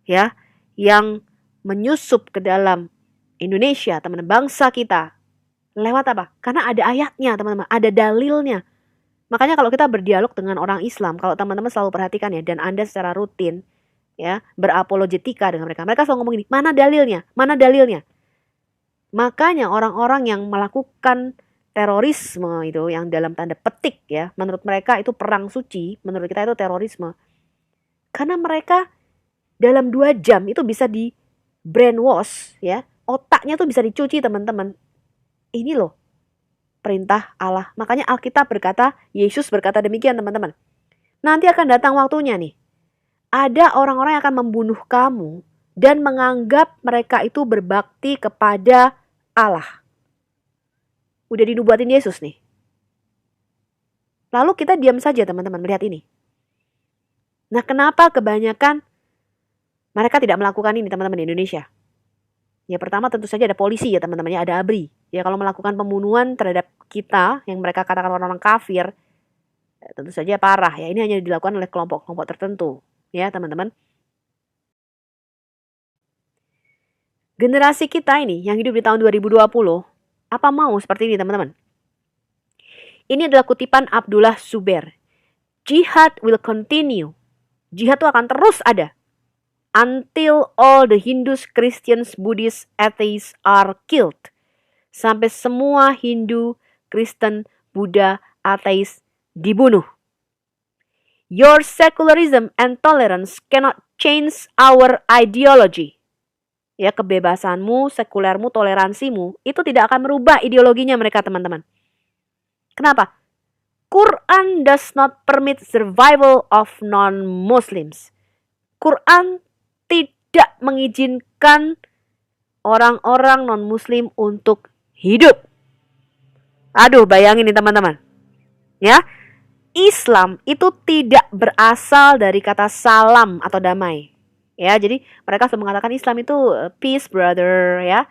Ya, yang menyusup ke dalam Indonesia, teman-teman, bangsa kita. Lewat apa? Karena ada ayatnya teman-teman, ada dalilnya. Makanya kalau kita berdialog dengan orang Islam, kalau teman-teman selalu perhatikan ya, dan Anda secara rutin ya berapologetika dengan mereka, mereka selalu ngomong gini, mana dalilnya, mana dalilnya. Makanya orang-orang yang melakukan terorisme itu yang dalam tanda petik ya, menurut mereka itu perang suci, menurut kita itu terorisme. Karena mereka dalam 2 jam itu bisa di brainwash ya, otaknya tuh bisa dicuci teman-teman. Ini loh perintah Allah. Makanya Alkitab berkata, Yesus berkata demikian teman-teman. Nanti akan datang waktunya nih. Ada orang-orang yang akan membunuh kamu dan menganggap mereka itu berbakti kepada Allah. Udah dinubuatin Yesus nih. Lalu kita diam saja teman-teman melihat ini. Nah, kenapa kebanyakan mereka tidak melakukan ini teman-teman di Indonesia? Ya pertama tentu saja ada polisi ya teman-teman, ya ada ABRI. Ya kalau melakukan pembunuhan terhadap kita yang mereka katakan orang-orang kafir, tentu saja parah ya. Ini hanya dilakukan oleh kelompok-kelompok tertentu ya teman-teman. Generasi kita ini yang hidup di tahun 2020, apa mau seperti ini teman-teman? Ini adalah kutipan Abdullah Zubair. Jihad will continue. Jihad itu akan terus ada. Until all the Hindus, Christians, Buddhists, atheists are killed. Sampai semua Hindu, Kristen, Buddha, ateis dibunuh. Your secularism and tolerance cannot change our ideology. Ya, kebebasanmu, sekulermu, toleransimu itu tidak akan merubah ideologinya mereka, teman-teman. Kenapa? Quran does not permit survival of non-Muslims. Quran tidak mengizinkan orang-orang non-Muslim untuk hidup. Aduh, bayangin nih teman-teman. Ya, Islam itu tidak berasal dari kata salam atau damai. Ya, jadi mereka selalu mengatakan Islam itu peace brother, ya,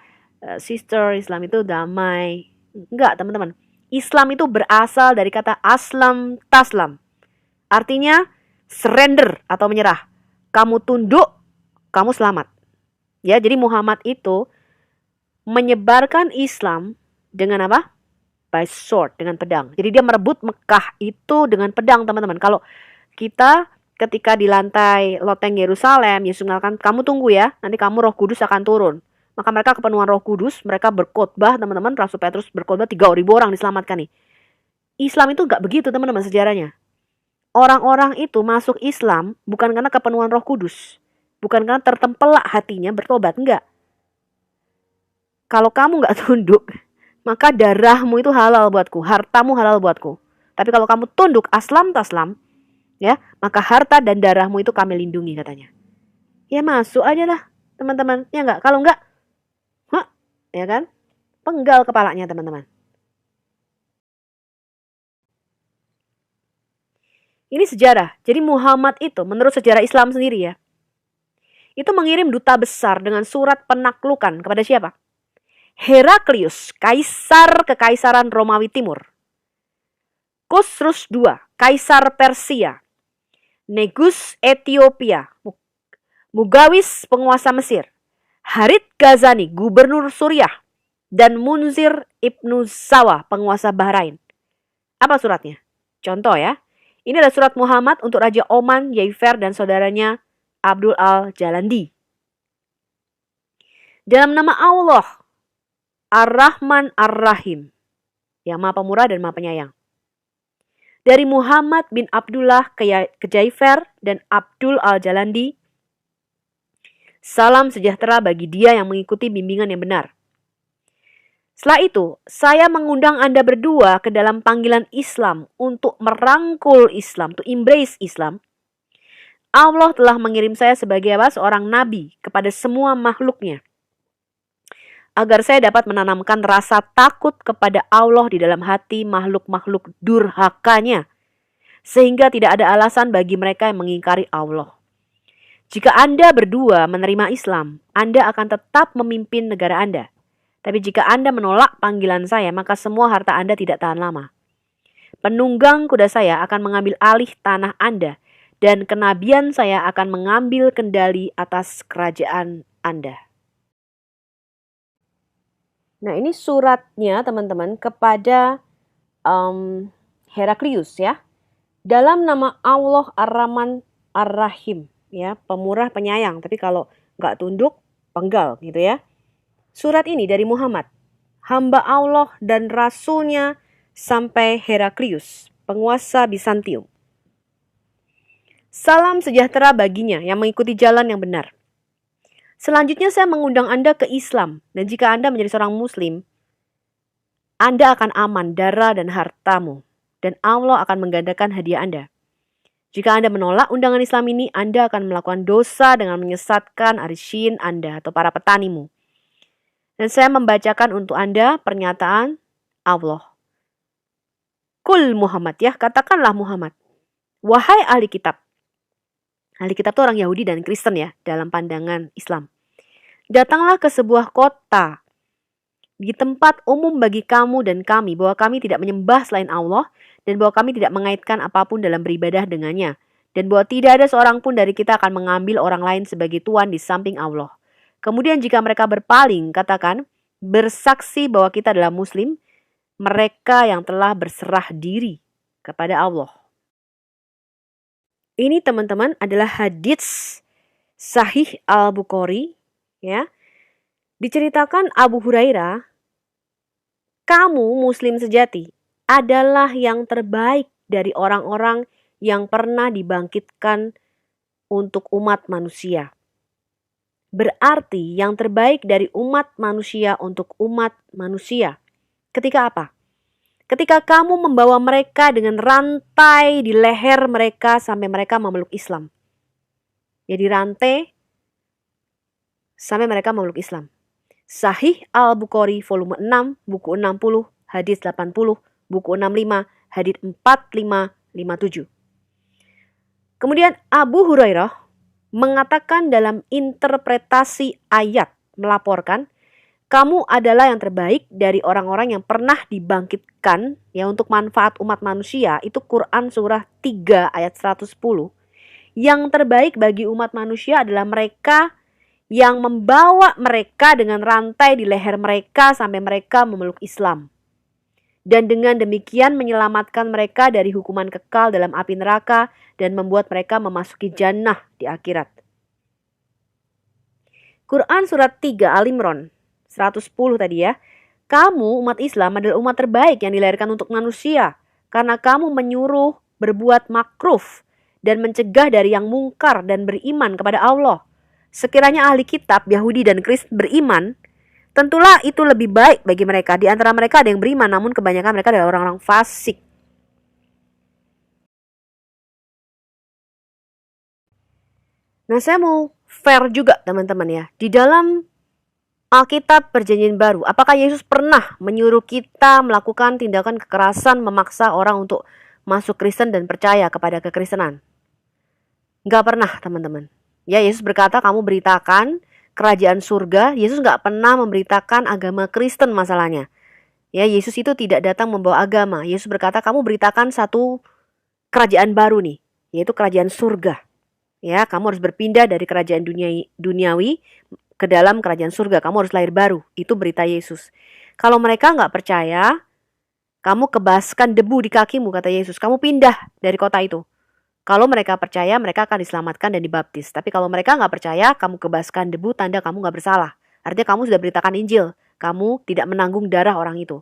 sister. Islam itu damai. Enggak, teman-teman. Islam itu berasal dari kata aslam taslam. Artinya surrender atau menyerah. Kamu tunduk, kamu selamat. Ya, jadi Muhammad itu menyebarkan Islam dengan apa? By sword, dengan pedang. Jadi dia merebut Mekah itu dengan pedang, teman-teman. Kalau kita ketika di lantai loteng Yerusalem, Yesus mengatakan, kamu tunggu ya, nanti kamu Roh Kudus akan turun. Maka mereka kepenuhan Roh Kudus, mereka berkhotbah, teman-teman. Rasul Petrus berkhotbah, 3.000 orang diselamatkan nih. Islam itu gak begitu, teman-teman, sejarahnya. Orang-orang itu masuk Islam bukan karena kepenuhan Roh Kudus, bukan karena tertempelak hatinya bertobat, enggak. Kalau kamu gak tunduk, maka darahmu itu halal buatku, hartamu halal buatku. Tapi kalau kamu tunduk aslam taslam, ya, maka harta dan darahmu itu kami lindungi, katanya. Ya masuk aja lah, teman-teman. Ya enggak? Kalau enggak, ya kan? Penggal kepalanya, teman-teman. Ini sejarah. Jadi Muhammad itu, menurut sejarah Islam sendiri ya, itu mengirim duta besar dengan surat penaklukan kepada siapa? Heraklius, kaisar kekaisaran Romawi Timur. Khosrus II, kaisar Persia. Negus Ethiopia, Mugawis penguasa Mesir. Harith Ghazani, gubernur Suriah. Dan Munzir Ibnu Sawa, penguasa Bahrain. Apa suratnya? Contoh ya. Ini adalah surat Muhammad untuk Raja Oman, Yaifer, dan saudaranya Abdul al-Jalandi. Dalam nama Allah, Ar-Rahman Ar-Rahim, yang Maha Pemurah dan Maha Penyayang. Dari Muhammad bin Abdullah ke Jaifer dan Abdul al-Jalandi, salam sejahtera bagi dia yang mengikuti bimbingan yang benar. Setelah itu, saya mengundang Anda berdua ke dalam panggilan Islam untuk merangkul Islam, to embrace Islam. Allah telah mengirim saya sebagai seorang nabi kepada semua makhluknya, agar saya dapat menanamkan rasa takut kepada Allah di dalam hati makhluk-makhluk durhakanya, sehingga tidak ada alasan bagi mereka yang mengingkari Allah. Jika Anda berdua menerima Islam, Anda akan tetap memimpin negara Anda. Tapi jika Anda menolak panggilan saya, maka semua harta Anda tidak tahan lama. Penunggang kuda saya akan mengambil alih tanah Anda, dan kenabian saya akan mengambil kendali atas kerajaan Anda. Nah, ini suratnya teman-teman kepada Heraklius ya. Dalam nama Allah Ar-Rahman Ar-Rahim, ya, pemurah penyayang. Tapi kalau nggak tunduk, penggal gitu ya. Surat ini dari Muhammad, hamba Allah dan Rasulnya, sampai Heraklius, penguasa Bizantium. Salam sejahtera baginya yang mengikuti jalan yang benar. Selanjutnya saya mengundang Anda ke Islam, dan jika Anda menjadi seorang Muslim, Anda akan aman darah dan hartamu, dan Allah akan menggandakan hadiah Anda. Jika Anda menolak undangan Islam ini, Anda akan melakukan dosa dengan menyesatkan arisyin Anda atau para petanimu. Dan saya membacakan untuk Anda pernyataan Allah. Kul Muhammad, ya, katakanlah Muhammad. Wahai ahli kitab. Ahli kitab itu orang Yahudi dan Kristen ya, dalam pandangan Islam. Datanglah ke sebuah kota, di tempat umum bagi kamu dan kami, bahwa kami tidak menyembah selain Allah, dan bahwa kami tidak mengaitkan apapun dalam beribadah dengannya, dan bahwa tidak ada seorang pun dari kita akan mengambil orang lain sebagai Tuhan di samping Allah. Kemudian jika mereka berpaling, katakan, bersaksi bahwa kita adalah Muslim, mereka yang telah berserah diri kepada Allah. Ini teman-teman adalah hadits Sahih Al-Bukhari, ya. Diceritakan Abu Hurairah, kamu Muslim sejati adalah yang terbaik dari orang-orang yang pernah dibangkitkan untuk umat manusia. Berarti yang terbaik dari umat manusia untuk umat manusia. Ketika apa? Ketika kamu membawa mereka dengan rantai di leher mereka sampai mereka memeluk Islam. Jadi rantai sampai mereka memeluk Islam. Sahih Al-Bukhari volume 6, buku 60, hadis 80, buku 65, hadis 4557. Kemudian Abu Hurairah mengatakan dalam interpretasi ayat, melaporkan, kamu adalah yang terbaik dari orang-orang yang pernah dibangkitkan ya untuk manfaat umat manusia. Itu Quran surah 3 ayat 110. Yang terbaik bagi umat manusia adalah mereka yang membawa mereka dengan rantai di leher mereka sampai mereka memeluk Islam. Dan dengan demikian menyelamatkan mereka dari hukuman kekal dalam api neraka dan membuat mereka memasuki jannah di akhirat. Quran surat 3 Al-Imran 110 tadi ya. Kamu umat Islam adalah umat terbaik yang dilahirkan untuk manusia karena kamu menyuruh berbuat makruf dan mencegah dari yang mungkar dan beriman kepada Allah. Sekiranya ahli kitab Yahudi dan Kristen beriman, tentulah itu lebih baik bagi mereka. Di antara mereka ada yang beriman, namun kebanyakan mereka adalah orang-orang fasik. Nah, saya mau fair juga teman-teman ya. Di dalam Alkitab Perjanjian Baru, apakah Yesus pernah menyuruh kita melakukan tindakan kekerasan memaksa orang untuk masuk Kristen dan percaya kepada kekristenan? Gak pernah teman-teman. Ya, Yesus berkata kamu beritakan kerajaan surga. Yesus gak pernah memberitakan agama Kristen masalahnya. Ya, Yesus itu tidak datang membawa agama. Yesus berkata kamu beritakan satu kerajaan baru nih, yaitu kerajaan surga. Ya, kamu harus berpindah dari kerajaan duniawi ke dalam kerajaan surga. Kamu harus lahir baru. Itu berita Yesus. Kalau mereka gak percaya, kamu kebaskan debu di kakimu, kata Yesus. Kamu pindah dari kota itu. Kalau mereka percaya, mereka akan diselamatkan dan dibaptis. Tapi kalau mereka gak percaya, kamu kebaskan debu, tanda kamu gak bersalah. Artinya kamu sudah beritakan Injil. Kamu tidak menanggung darah orang itu.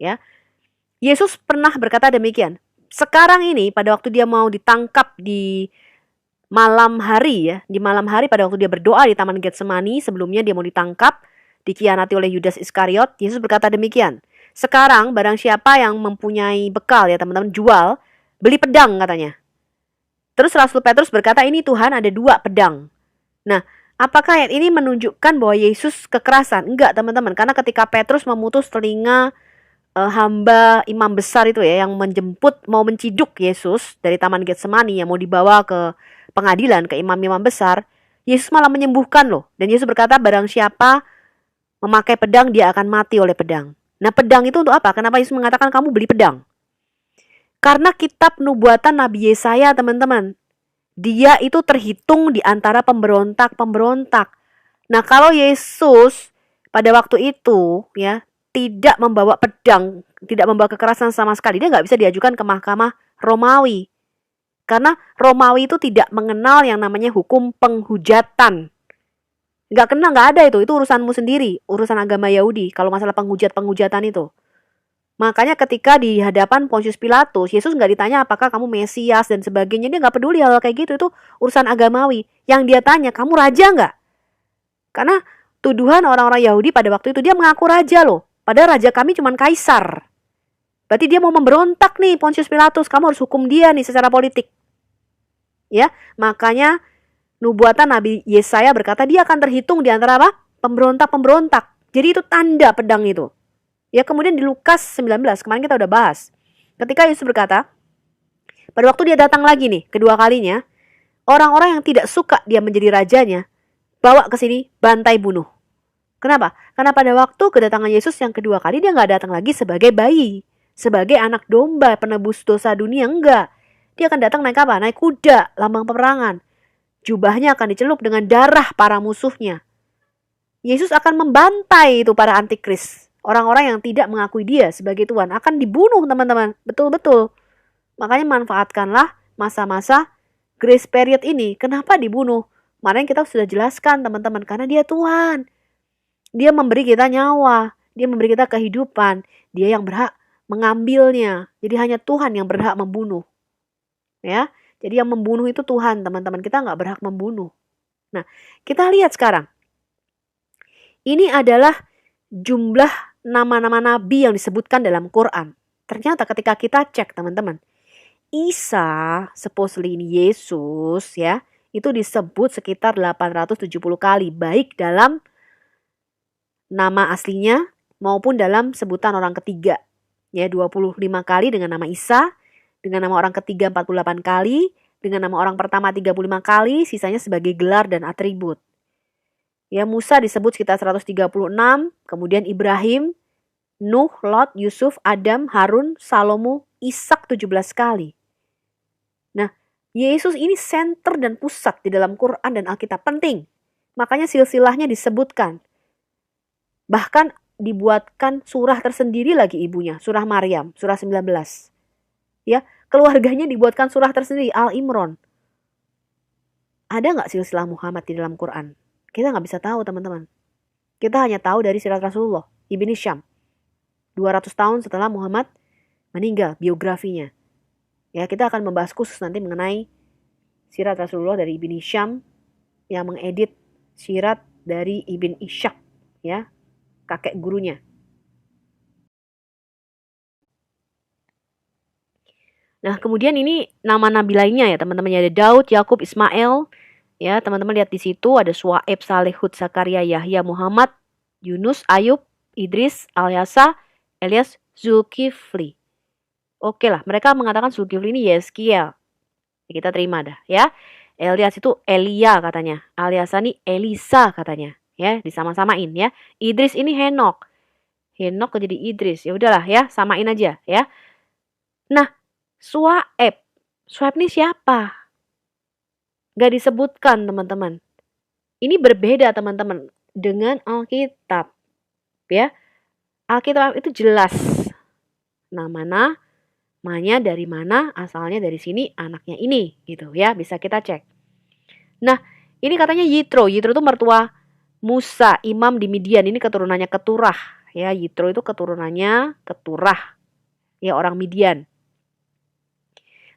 Ya, Yesus pernah berkata demikian. Sekarang ini, pada waktu dia mau ditangkap di malam hari ya, di malam hari pada waktu dia berdoa di Taman Getsemani, sebelumnya dia mau ditangkap, dikhianati oleh Yudas Iskariot, Yesus berkata demikian. Sekarang barang siapa yang mempunyai bekal ya teman-teman, jual, beli pedang katanya. Terus Rasul Petrus berkata ini Tuhan ada 2 pedang. Nah, apakah ayat ini menunjukkan bahwa Yesus kekerasan? Enggak teman-teman, karena ketika Petrus memutus telinga hamba imam besar itu ya, yang menjemput mau menciduk Yesus dari Taman Getsemani yang mau dibawa ke pengadilan ke imam-imam besar, Yesus malah menyembuhkan loh. Dan Yesus berkata barang siapa memakai pedang dia akan mati oleh pedang. Nah, pedang itu untuk apa? Kenapa Yesus mengatakan kamu beli pedang? Karena kitab nubuatan Nabi Yesaya teman-teman, dia itu terhitung di antara pemberontak-pemberontak. Nah, kalau Yesus pada waktu itu ya tidak membawa pedang, tidak membawa kekerasan sama sekali, dia gak bisa diajukan ke mahkamah Romawi. Karena Romawi itu tidak mengenal yang namanya hukum penghujatan. Gak kenal, gak ada itu urusanmu sendiri, urusan agama Yahudi kalau masalah penghujatan itu. Makanya ketika di hadapan Pontius Pilatus, Yesus gak ditanya apakah kamu Mesias dan sebagainya. Dia gak peduli hal kayak gitu, itu urusan agamawi. Yang dia tanya, kamu raja gak? Karena tuduhan orang-orang Yahudi pada waktu itu, dia mengaku raja loh. Padahal raja kami cuma kaisar. Berarti dia mau memberontak nih Pontius Pilatus, kamu harus hukum dia nih secara politik. Ya, makanya nubuatan Nabi Yesaya berkata dia akan terhitung di antara apa? Pemberontak-pemberontak. Jadi itu tanda pedang itu. Ya, kemudian di Lukas 19, kemarin kita udah bahas. Ketika Yesus berkata, pada waktu dia datang lagi nih, kedua kalinya, orang-orang yang tidak suka dia menjadi rajanya, bawa ke sini, bantai bunuh. Kenapa? Karena pada waktu kedatangan Yesus yang kedua kali, dia gak datang lagi sebagai bayi, sebagai anak domba, penebus dosa dunia, enggak. Dia akan datang naik apa? Naik kuda, lambang peperangan. Jubahnya akan dicelup dengan darah para musuhnya. Yesus akan membantai itu para antikris. Orang-orang yang tidak mengakui dia sebagai Tuhan akan dibunuh teman-teman. Betul-betul. Makanya manfaatkanlah masa-masa grace period ini. Kenapa dibunuh? Kemarin kita sudah jelaskan teman-teman. Karena dia Tuhan. Dia memberi kita nyawa. Dia memberi kita kehidupan. Dia yang berhak mengambilnya. Jadi hanya Tuhan yang berhak membunuh. ya. Jadi yang membunuh itu Tuhan, teman-teman. Kita nggak berhak membunuh. Nah, kita lihat sekarang. Ini adalah jumlah nama-nama nabi yang disebutkan dalam Quran. Ternyata ketika kita cek, teman-teman, Isa, supposedly ini Yesus ya, itu disebut sekitar 870 kali, baik dalam nama aslinya maupun dalam sebutan orang ketiga. Ya, 25 kali dengan nama Isa, dengan nama orang ketiga 48 kali, dengan nama orang pertama 35 kali, sisanya sebagai gelar dan atribut. Ya, Musa disebut sekitar 136, kemudian Ibrahim, Nuh, Lot, Yusuf, Adam, Harun, Salomo, Ishak 17 kali. Nah, Yesus ini senter dan pusat di dalam Quran dan Alkitab, penting. Makanya silsilahnya disebutkan. Bahkan dibuatkan surah tersendiri lagi ibunya, surah Maryam, surah 19. Ya, keluarganya dibuatkan surah tersendiri, Al-Imran. Ada nggak silsilah Muhammad di dalam Quran? Kita nggak bisa tahu, teman-teman. Kita hanya tahu dari sirat Rasulullah, Ibn Syam. 200 tahun setelah Muhammad meninggal, biografinya. Ya, kita akan membahas khusus nanti mengenai sirat Rasulullah dari Ibn Syam yang mengedit sirat dari Ibn Ishaq, ya, kakek gurunya. Nah, kemudian ini nama nabi lainnya ya, teman-teman. Ada Daud, Yakub, Ismail. Ya, teman-teman lihat di situ ada Suaib, Saleh, Hud, Zakaria, Yahya, Muhammad, Yunus, Ayub, Idris, Alyasa, Elias, Zulkifli. Oke lah, mereka mengatakan Zulkifli ini Yeskiel. Kita terima dah ya. Elias itu Elia katanya. Alyasa ini Elisa katanya. Ya, disama-samain ya. Idris ini Henok. Henok jadi Idris. Ya udahlah ya, samain aja ya. Nah, Suaib. Suaib ini siapa? Gak disebutkan, teman-teman. Ini berbeda, teman-teman, dengan Alkitab. Ya. Alkitab itu jelas. Namanya dari mana, asalnya dari sini, anaknya ini gitu ya, bisa kita cek. Nah, ini katanya Yitro. Yitro itu mertua Musa, imam di Midian. Ini keturunannya Keturah. Ya, Yitro itu keturunannya Keturah. Ya, orang Midian.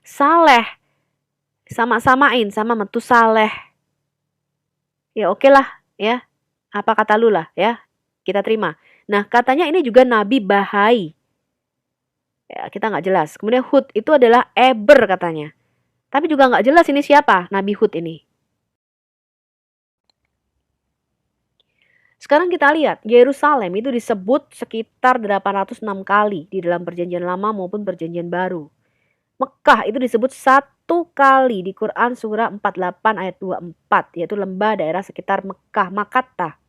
Saleh. Sama-samain sama Metusaleh. Ya oke lah ya. Apa kata lu lah ya. Kita terima. Nah, katanya ini juga Nabi Bahai. Ya, kita nggak jelas. Kemudian Hud itu adalah Eber katanya. Tapi juga nggak jelas ini siapa Nabi Hud ini. Sekarang kita lihat, Yerusalem itu disebut sekitar 806 kali di dalam perjanjian lama maupun perjanjian baru. Mekah itu disebut 1 kali di Quran surah 48 ayat 24, yaitu lembah daerah sekitar Mekah, Makatta.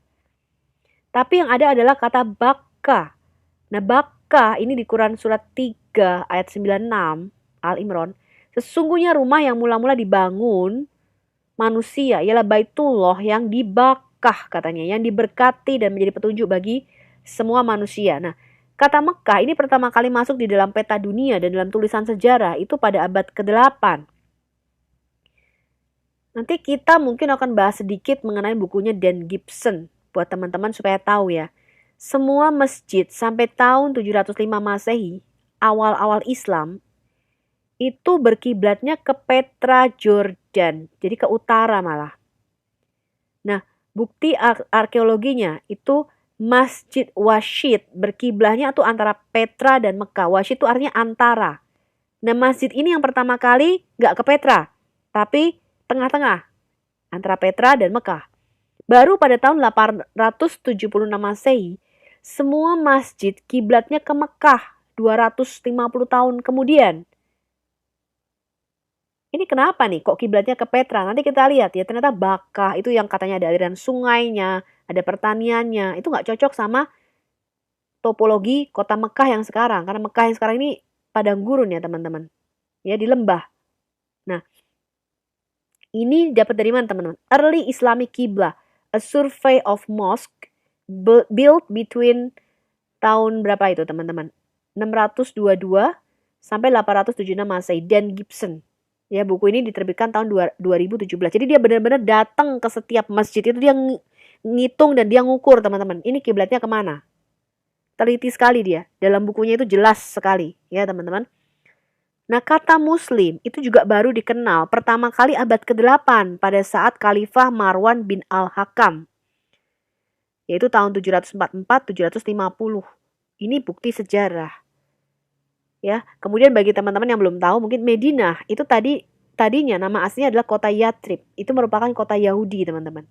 Tapi yang ada adalah kata Bakka. Nah, Bakka ini di Quran surat 3 ayat 96, Al-Imran. Sesungguhnya rumah yang mula-mula dibangun manusia ialah Baitullah yang dibakah katanya, yang diberkati dan menjadi petunjuk bagi semua manusia. Nah, kata Mekah ini pertama kali masuk di dalam peta dunia dan dalam tulisan sejarah itu pada abad ke-8. Nanti kita mungkin akan bahas sedikit mengenai bukunya Dan Gibson buat teman-teman supaya tahu ya. Semua masjid sampai tahun 705 Masehi, awal-awal Islam, itu berkiblatnya ke Petra Jordan, jadi ke utara malah. Nah, bukti arkeologinya itu Masjid Washid berkiblahnya tuh antara Petra dan Mekah. Washid itu artinya antara. Nah, masjid ini yang pertama kali nggak ke Petra, tapi tengah-tengah antara Petra dan Mekah. Baru pada tahun 876 Masehi, semua masjid kiblatnya ke Mekah 250 tahun kemudian. Ini kenapa nih kok kiblatnya ke Petra? Nanti kita lihat ya, ternyata Bakah itu yang katanya ada aliran sungainya, ada pertaniannya. Itu nggak cocok sama topologi kota Mekah yang sekarang. Karena Mekah yang sekarang ini padang gurun ya teman-teman. Ya, di lembah. Nah, ini dapat dari mana teman-teman? Early Islamic Qibla, a survey of mosque built between tahun berapa itu teman-teman? 622 sampai 876 Masehi, Dan Gibson. Ya, buku ini diterbitkan tahun 2017. Jadi dia benar-benar datang ke setiap masjid itu, dia ngitung dan dia ngukur teman-teman. Ini kiblatnya kemana? Teliti sekali dia. Dalam bukunya itu jelas sekali ya teman-teman. Nah, kata Muslim itu juga baru dikenal pertama kali abad ke-8 pada saat Khalifah Marwan bin Al-Hakam, yaitu tahun 744-750. Ini bukti sejarah. Ya, kemudian bagi teman-teman yang belum tahu, mungkin Madinah itu tadinya nama aslinya adalah kota Yathrib. Itu merupakan kota Yahudi, teman-teman.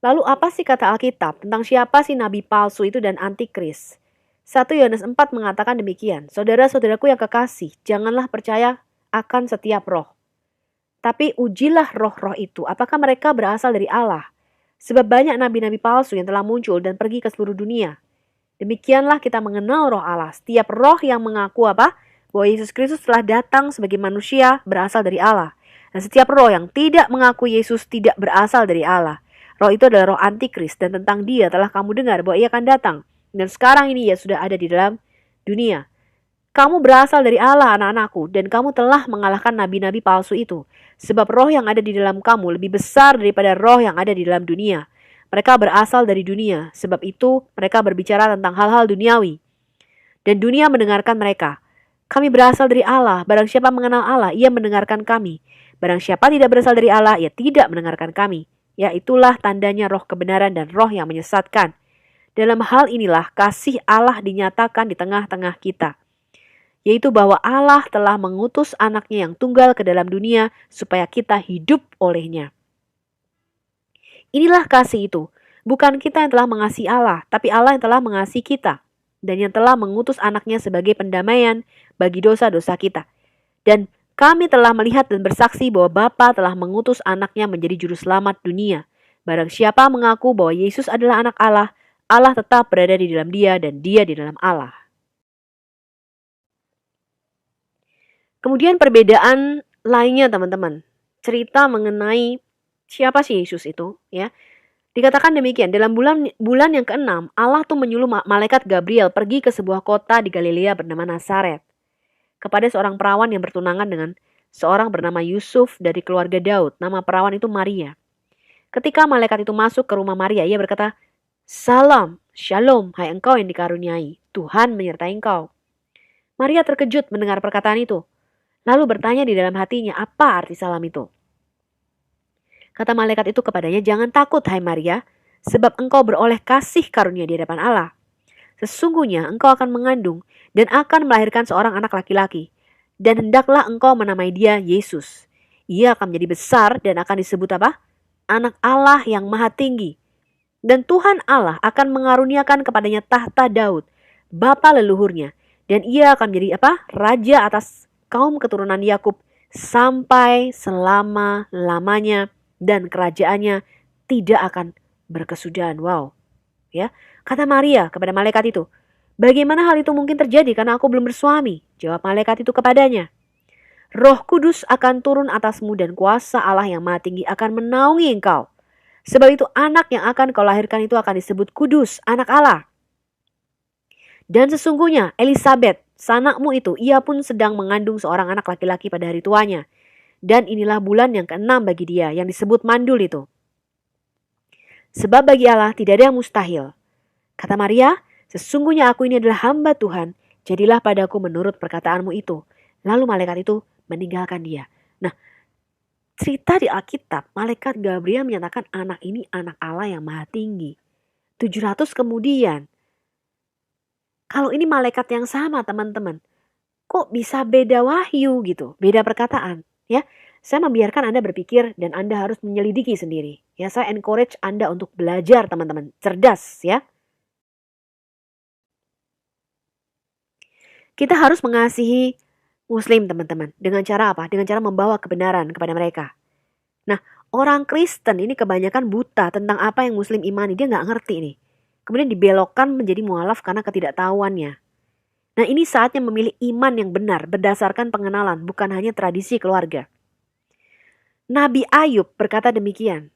Lalu apa sih kata Alkitab tentang siapa sih nabi palsu itu dan antikris? 1 Yohanes 4 mengatakan demikian, saudara-saudaraku yang kekasih, janganlah percaya akan setiap roh. Tapi ujilah roh-roh itu, apakah mereka berasal dari Allah? Sebab banyak nabi-nabi palsu yang telah muncul dan pergi ke seluruh dunia. Demikianlah kita mengenal roh Allah. Setiap roh yang mengaku apa? Bahwa Yesus Kristus telah datang sebagai manusia berasal dari Allah. Dan setiap roh yang tidak mengaku Yesus tidak berasal dari Allah. Roh itu adalah roh antikris dan tentang dia telah kamu dengar bahwa ia akan datang. Dan sekarang ini ia sudah ada di dalam dunia. Kamu berasal dari Allah anak-anakku dan kamu telah mengalahkan nabi-nabi palsu itu. Sebab roh yang ada di dalam kamu lebih besar daripada roh yang ada di dalam dunia. Mereka berasal dari dunia, sebab itu mereka berbicara tentang hal-hal duniawi. Dan dunia mendengarkan mereka. Kami berasal dari Allah, barang siapa mengenal Allah, ia mendengarkan kami. Barang siapa tidak berasal dari Allah, ia tidak mendengarkan kami. Ya, itulah tandanya roh kebenaran dan roh yang menyesatkan. Dalam hal inilah kasih Allah dinyatakan di tengah-tengah kita. Yaitu bahwa Allah telah mengutus anaknya yang tunggal ke dalam dunia supaya kita hidup olehnya. Inilah kasih itu. Bukan kita yang telah mengasihi Allah, tapi Allah yang telah mengasihi kita. Dan yang telah mengutus anaknya sebagai pendamaian bagi dosa-dosa kita. Dan kami telah melihat dan bersaksi bahwa Bapa telah mengutus anaknya menjadi juru selamat dunia. Barang siapa mengaku bahwa Yesus adalah anak Allah, Allah tetap berada di dalam dia dan dia di dalam Allah. Kemudian perbedaan lainnya teman-teman. Cerita mengenai siapa sih Yesus itu, ya. Dikatakan demikian, dalam bulan yang ke-6, Allah tuh menyuruh malaikat Gabriel pergi ke sebuah kota di Galilea bernama Nazaret. Kepada seorang perawan yang bertunangan dengan seorang bernama Yusuf dari keluarga Daud. Nama perawan itu Maria. Ketika malaikat itu masuk ke rumah Maria, ia berkata, "Salam, shalom, hai engkau yang dikaruniai, Tuhan menyertai engkau." Maria terkejut mendengar perkataan itu. Lalu bertanya di dalam hatinya, apa arti salam itu? Kata malaikat itu kepadanya, jangan takut hai Maria, sebab engkau beroleh kasih karunia di hadapan Allah. Sesungguhnya engkau akan mengandung dan akan melahirkan seorang anak laki-laki. Dan hendaklah engkau menamai dia Yesus. Ia akan menjadi besar dan akan disebut apa? Anak Allah yang maha tinggi. Dan Tuhan Allah akan mengaruniakan kepadanya tahta Daud, bapa leluhurnya. Dan ia akan menjadi apa? Raja atas kaum keturunan Yakub sampai selama-lamanya. Dan kerajaannya tidak akan berkesudahan. Wow. Ya, kata Maria kepada malaikat itu, bagaimana hal itu mungkin terjadi karena aku belum bersuami? Jawab malaikat itu kepadanya, Roh Kudus akan turun atasmu dan kuasa Allah yang Maha Tinggi akan menaungi engkau. Sebab itu anak yang akan kau lahirkan itu akan disebut kudus, anak Allah. Dan sesungguhnya Elisabet, sanakmu itu, ia pun sedang mengandung seorang anak laki-laki pada hari tuanya. Dan inilah bulan yang ke-6 bagi dia, yang disebut mandul itu. Sebab bagi Allah tidak ada yang mustahil. Kata Maria, sesungguhnya aku ini adalah hamba Tuhan, jadilah padaku menurut perkataanmu itu. Lalu malaikat itu meninggalkan dia. Nah, cerita di Alkitab, malaikat Gabriel menyatakan anak ini anak Allah yang maha tinggi. 700 kemudian. Kalau ini malaikat yang sama teman-teman, kok bisa beda wahyu gitu, beda perkataan ya. Saya membiarkan Anda berpikir dan Anda harus menyelidiki sendiri. Ya, saya encourage Anda untuk belajar teman-teman, cerdas ya. Kita harus mengasihi Muslim teman-teman. Dengan cara apa? Dengan cara membawa kebenaran kepada mereka. Nah, orang Kristen ini kebanyakan buta tentang apa yang Muslim imani. Dia nggak ngerti nih. Kemudian dibelokkan menjadi mualaf karena ketidaktahuannya. Nah, ini saatnya memilih iman yang benar berdasarkan pengenalan, bukan hanya tradisi keluarga. Nabi Ayub berkata demikian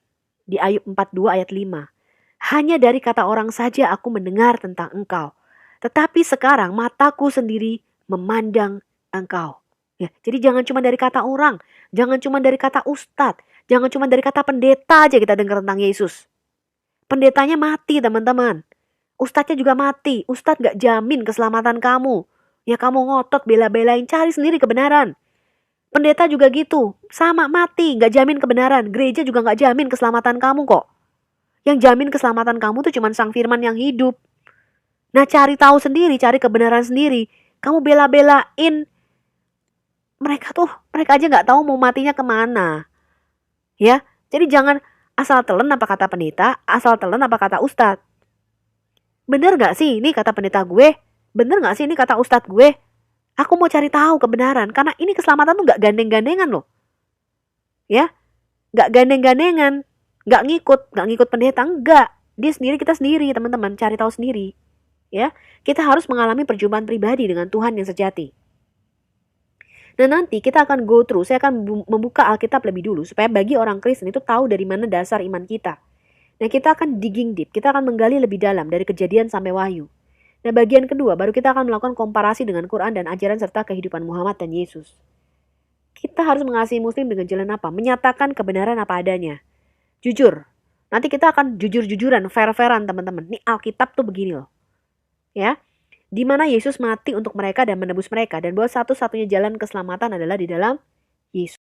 di Ayub 42 ayat 5. Hanya dari kata orang saja aku mendengar tentang engkau. Tetapi sekarang mataku sendiri memandang engkau. Ya, jadi jangan cuma dari kata orang. Jangan cuma dari kata ustadz. Jangan cuma dari kata pendeta aja kita dengar tentang Yesus. Pendetanya mati teman-teman. Ustadznya juga mati. Ustadz gak jamin keselamatan kamu. Ya kamu ngotot bela-belain cari sendiri kebenaran. Pendeta juga gitu. Sama mati. Gak jamin kebenaran. Gereja juga gak jamin keselamatan kamu kok. Yang jamin keselamatan kamu tuh cuma Sang Firman yang hidup. Nah cari tahu sendiri. Cari kebenaran sendiri. Kamu bela-belain. Mereka aja gak tahu mau matinya kemana. Ya, jadi jangan asal telan apa kata pendeta, asal telan apa kata ustadz. Bener gak sih ini kata pendeta gue? Bener gak sih ini kata ustadz gue? Aku mau cari tahu kebenaran, karena ini keselamatan tuh gak gandeng-gandengan loh. Ya, gak gandeng-gandengan, gak ngikut pendeta, enggak. Dia sendiri, kita sendiri teman-teman, cari tahu sendiri. Ya, kita harus mengalami perjumpaan pribadi dengan Tuhan yang sejati. Dan nanti kita akan go through, saya akan membuka Alkitab lebih dulu supaya bagi orang Kristen itu tahu dari mana dasar iman kita. Nah kita akan digging deep, kita akan menggali lebih dalam dari Kejadian sampai Wahyu. Nah bagian kedua baru kita akan melakukan komparasi dengan Quran dan ajaran serta kehidupan Muhammad dan Yesus. Kita harus mengasihi muslim dengan jalan apa? Menyatakan kebenaran apa adanya. Jujur. Nanti kita akan jujur-jujuran, fair-fairan teman-teman. Nih Alkitab tuh begini loh. Ya. Di mana Yesus mati untuk mereka dan menebus mereka, dan bahwa satu-satunya jalan keselamatan adalah di dalam Yesus.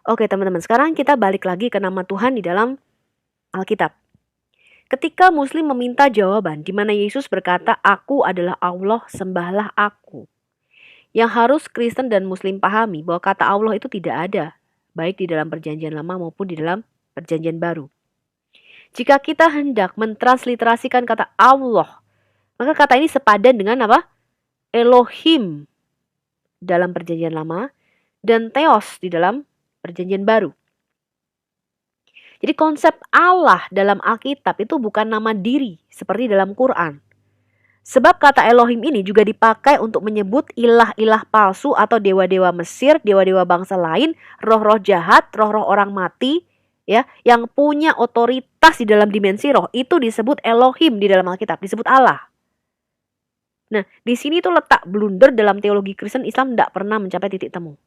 Oke teman-teman, sekarang kita balik lagi ke nama Tuhan di dalam Alkitab. Ketika Muslim meminta jawaban, di mana Yesus berkata, "Aku adalah Allah, sembahlah aku." Yang harus Kristen dan Muslim pahami bahwa kata Allah itu tidak ada, baik di dalam Perjanjian Lama maupun di dalam Perjanjian Baru. Jika kita hendak mentransliterasikan kata Allah, maka kata ini sepadan dengan apa? Elohim dalam Perjanjian Lama dan Theos di dalam Perjanjian Baru. Jadi konsep Allah dalam Alkitab itu bukan nama diri seperti dalam Quran. Sebab kata Elohim ini juga dipakai untuk menyebut ilah-ilah palsu atau dewa-dewa Mesir, dewa-dewa bangsa lain, roh-roh jahat, roh-roh orang mati, ya, yang punya otoritas di dalam dimensi roh. Itu disebut Elohim di dalam Alkitab, disebut Allah. Nah, di sini tuh letak blunder dalam teologi Kristen Islam tidak pernah mencapai titik temu.